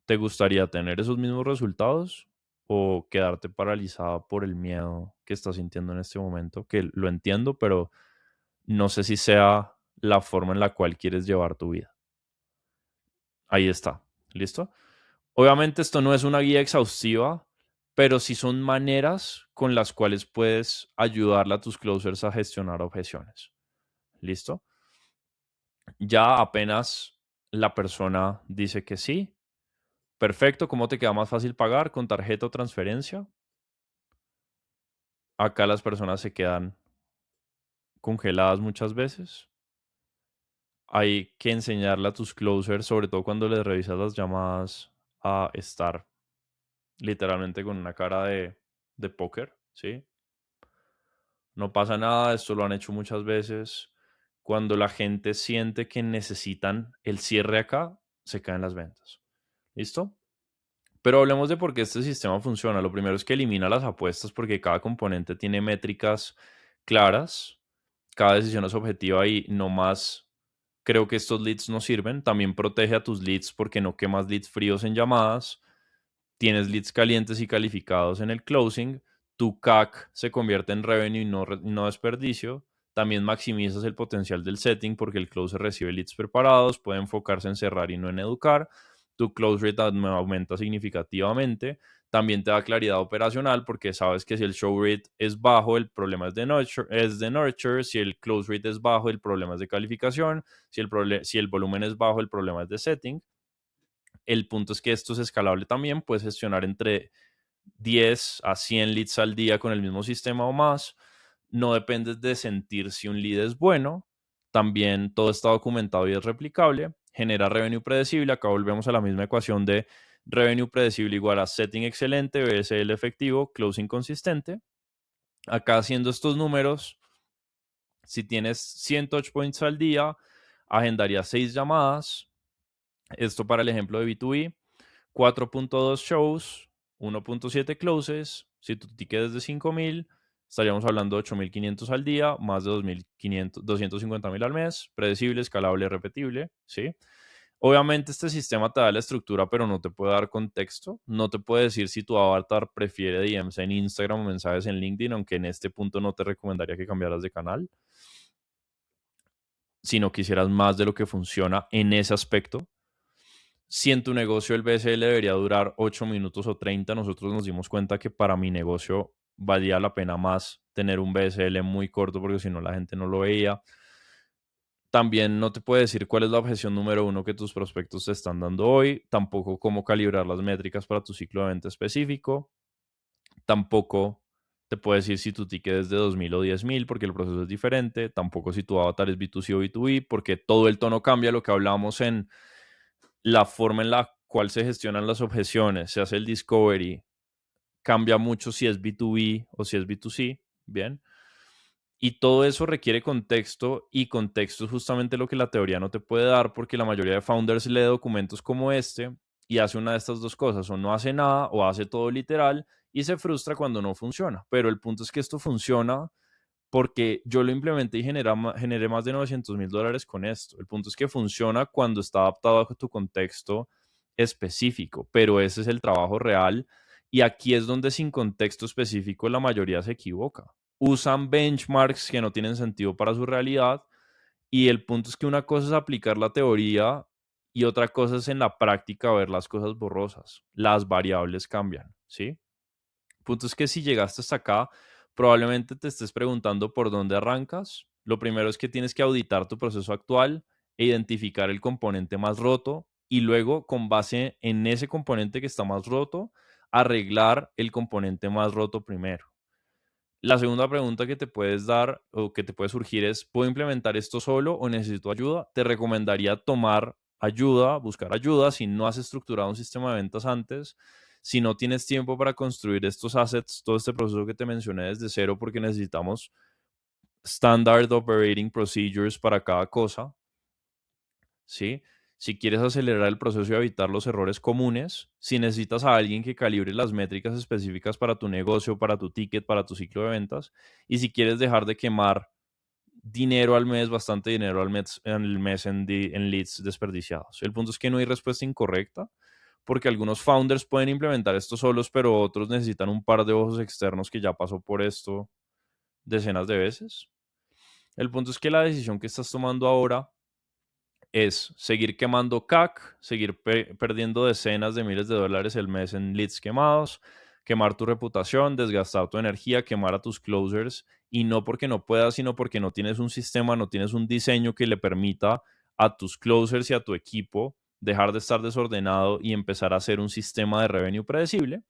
¿Te gustaría tener esos mismos resultados o quedarte paralizada por el miedo que estás sintiendo en este momento? Que lo entiendo, pero no sé si sea la forma en la cual quieres llevar tu vida. Ahí está. ¿Listo? Obviamente esto no es una guía exhaustiva, pero sí son maneras con las cuales puedes ayudarle a tus closers a gestionar objeciones. ¿Listo? Ya apenas la persona dice que sí. Perfecto. ¿Cómo te queda más fácil pagar? ¿Con tarjeta o transferencia? Acá las personas se quedan congeladas muchas veces. Hay que enseñarle a tus closers, sobre todo cuando les revisas las llamadas, a estar literalmente con una cara de póker, ¿sí? No pasa nada, esto lo han hecho muchas veces. Cuando la gente siente que necesitan el cierre acá, se caen las ventas. ¿Listo? Pero hablemos de por qué este sistema funciona. Lo primero es que elimina las apuestas porque cada componente tiene métricas claras, cada decisión es objetiva y no más creo que estos leads no sirven. También protege a tus leads porque no quemas leads fríos en llamadas. Tienes leads calientes y calificados en el closing, tu CAC se convierte en revenue y no desperdicio. También maximizas el potencial del setting porque el closer recibe leads preparados, puede enfocarse en cerrar y no en educar. Tu close rate aumenta significativamente. También te da claridad operacional porque sabes que si el show rate es bajo, el problema es de nurture. Si el close rate es bajo, el problema es de calificación. Si el volumen es bajo, el problema es de setting. El punto es que esto es escalable también. Puedes gestionar entre 10 a 100 leads al día con el mismo sistema o más. No dependes de sentir si un lead es bueno. También todo está documentado y es replicable. Genera revenue predecible. Acá volvemos a la misma ecuación de Revenue predecible igual a setting excelente, BSL efectivo, closing consistente. Acá haciendo estos números, si tienes 100 touch points al día, agendarías 6 llamadas. Esto para el ejemplo de B2B. 4.2 shows, 1.7 closes. Si tu ticket es de 5,000, estaríamos hablando de 8,500 al día, más de 2,500, 250,000 al mes, predecible, escalable, repetible, ¿sí? Obviamente este sistema te da la estructura, pero no te puede dar contexto. No te puede decir si tu avatar prefiere DMs en Instagram o mensajes en LinkedIn, aunque en este punto no te recomendaría que cambiaras de canal. Si no quisieras más de lo que funciona en ese aspecto. Si en tu negocio el BSL debería durar 8 minutos o 30, nosotros nos dimos cuenta que para mi negocio valía la pena más tener un BSL muy corto porque si no la gente no lo veía. También no te puede decir cuál es la objeción número uno que tus prospectos te están dando hoy, tampoco cómo calibrar las métricas para tu ciclo de venta específico, tampoco te puede decir si tu ticket es de 2,000 o 10,000 porque el proceso es diferente, tampoco si tu avatar es B2C o B2B porque todo el tono cambia, lo que hablamos en la forma en la cual se gestionan las objeciones, se hace el discovery, cambia mucho si es B2B o si es B2C, ¿bien? Y todo eso requiere contexto y contexto es justamente lo que la teoría no te puede dar porque la mayoría de founders lee documentos como este y hace una de estas dos cosas, o no hace nada o hace todo literal y se frustra cuando no funciona. Pero el punto es que esto funciona porque yo lo implementé y generé más de $900,000 con esto. El punto es que funciona cuando está adaptado a tu contexto específico, pero ese es el trabajo real y aquí es donde sin contexto específico la mayoría se equivoca. Usan benchmarks que no tienen sentido para su realidad y el punto es que una cosa es aplicar la teoría y otra cosa es en la práctica ver las cosas borrosas. Las variables cambian, ¿sí? El punto es que si llegaste hasta acá, probablemente te estés preguntando por dónde arrancas. Lo primero es que tienes que auditar tu proceso actual e identificar el componente más roto y luego, con base en ese componente que está más roto, arreglar el componente más roto primero. La segunda pregunta que te puedes dar o que te puede surgir es, ¿puedo implementar esto solo o necesito ayuda? Te recomendaría tomar ayuda, buscar ayuda si no has estructurado un sistema de ventas antes, si no tienes tiempo para construir estos assets, todo este proceso que te mencioné desde cero, porque necesitamos standard operating procedures para cada cosa, ¿sí? Si quieres acelerar el proceso y evitar los errores comunes, si necesitas a alguien que calibre las métricas específicas para tu negocio, para tu ticket, para tu ciclo de ventas, y si quieres dejar de quemar dinero al mes, bastante dinero al mes en leads desperdiciados. El punto es que no hay respuesta incorrecta, porque algunos founders pueden implementar esto solos, pero otros necesitan un par de ojos externos que ya pasó por esto decenas de veces. El punto es que la decisión que estás tomando ahora es seguir quemando CAC, seguir perdiendo decenas de miles de dólares el mes en leads quemados, quemar tu reputación, desgastar tu energía, quemar a tus closers y no porque no puedas, sino porque no tienes un sistema, no tienes un diseño que le permita a tus closers y a tu equipo dejar de estar desordenado y empezar a hacer un sistema de revenue predecible.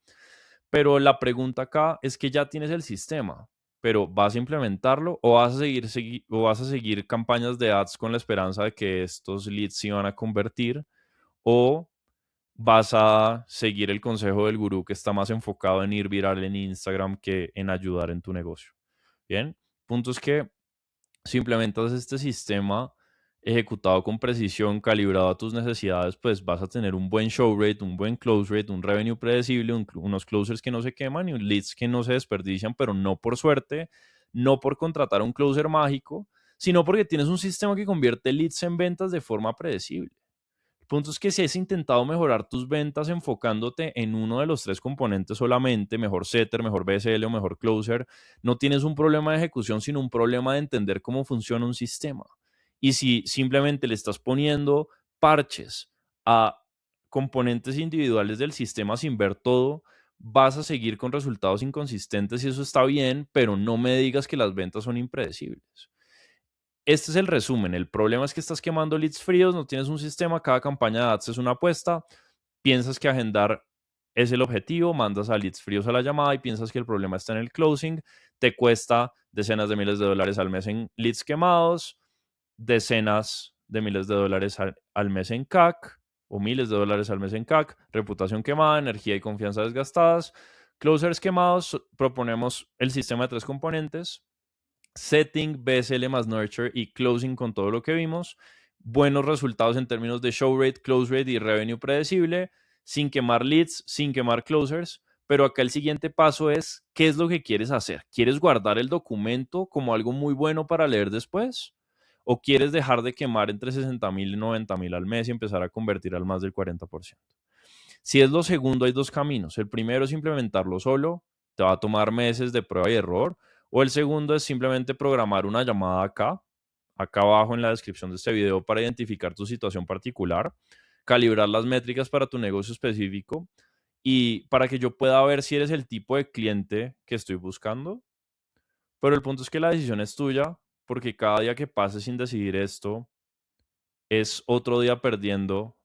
Pero la pregunta acá es que ya tienes el sistema, pero ¿vas a implementarlo o vas a seguir campañas de ads con la esperanza de que estos leads se van a convertir? ¿O vas a seguir el consejo del gurú que está más enfocado en ir viral en Instagram que en ayudar en tu negocio? Bien, punto es que si implementas este sistema ejecutado con precisión, calibrado a tus necesidades, pues vas a tener un buen show rate, un buen close rate, un revenue predecible, unos closers que no se queman y un leads que no se desperdician, pero no por suerte, no por contratar a un closer mágico, sino porque tienes un sistema que convierte leads en ventas de forma predecible. El punto es que si has intentado mejorar tus ventas enfocándote en uno de los tres componentes solamente, mejor setter, mejor BSL o mejor closer, no tienes un problema de ejecución, sino un problema de entender cómo funciona un sistema. Y si simplemente le estás poniendo parches a componentes individuales del sistema sin ver todo, vas a seguir con resultados inconsistentes y eso está bien, pero no me digas que las ventas son impredecibles. Este es el resumen. El problema es que estás quemando leads fríos, no tienes un sistema, cada campaña de ads es una apuesta, piensas que agendar es el objetivo, mandas a leads fríos a la llamada y piensas que el problema está en el closing, te cuesta decenas de miles de dólares al mes en leads quemados, decenas de miles de dólares al mes en CAC o miles de dólares al mes en CAC, reputación quemada, energía y confianza desgastadas. Closers quemados, proponemos el sistema de 3 componentes: setting, BSL más nurture y closing con todo lo que vimos. Buenos resultados en términos de show rate, close rate y revenue predecible, sin quemar leads, sin quemar closers. Pero acá el siguiente paso es, ¿qué es lo que quieres hacer? ¿Quieres guardar el documento como algo muy bueno para leer después? ¿O quieres dejar de quemar entre 60,000 y 90,000 al mes y empezar a convertir al más del 40%? Si es lo segundo, hay dos caminos. El primero es implementarlo solo, te va a tomar meses de prueba y error. O el segundo es simplemente programar una llamada acá abajo en la descripción de este video, para identificar tu situación particular, calibrar las métricas para tu negocio específico y para que yo pueda ver si eres el tipo de cliente que estoy buscando. Pero el punto es que la decisión es tuya, porque cada día que pases sin decidir esto es otro día perdiendo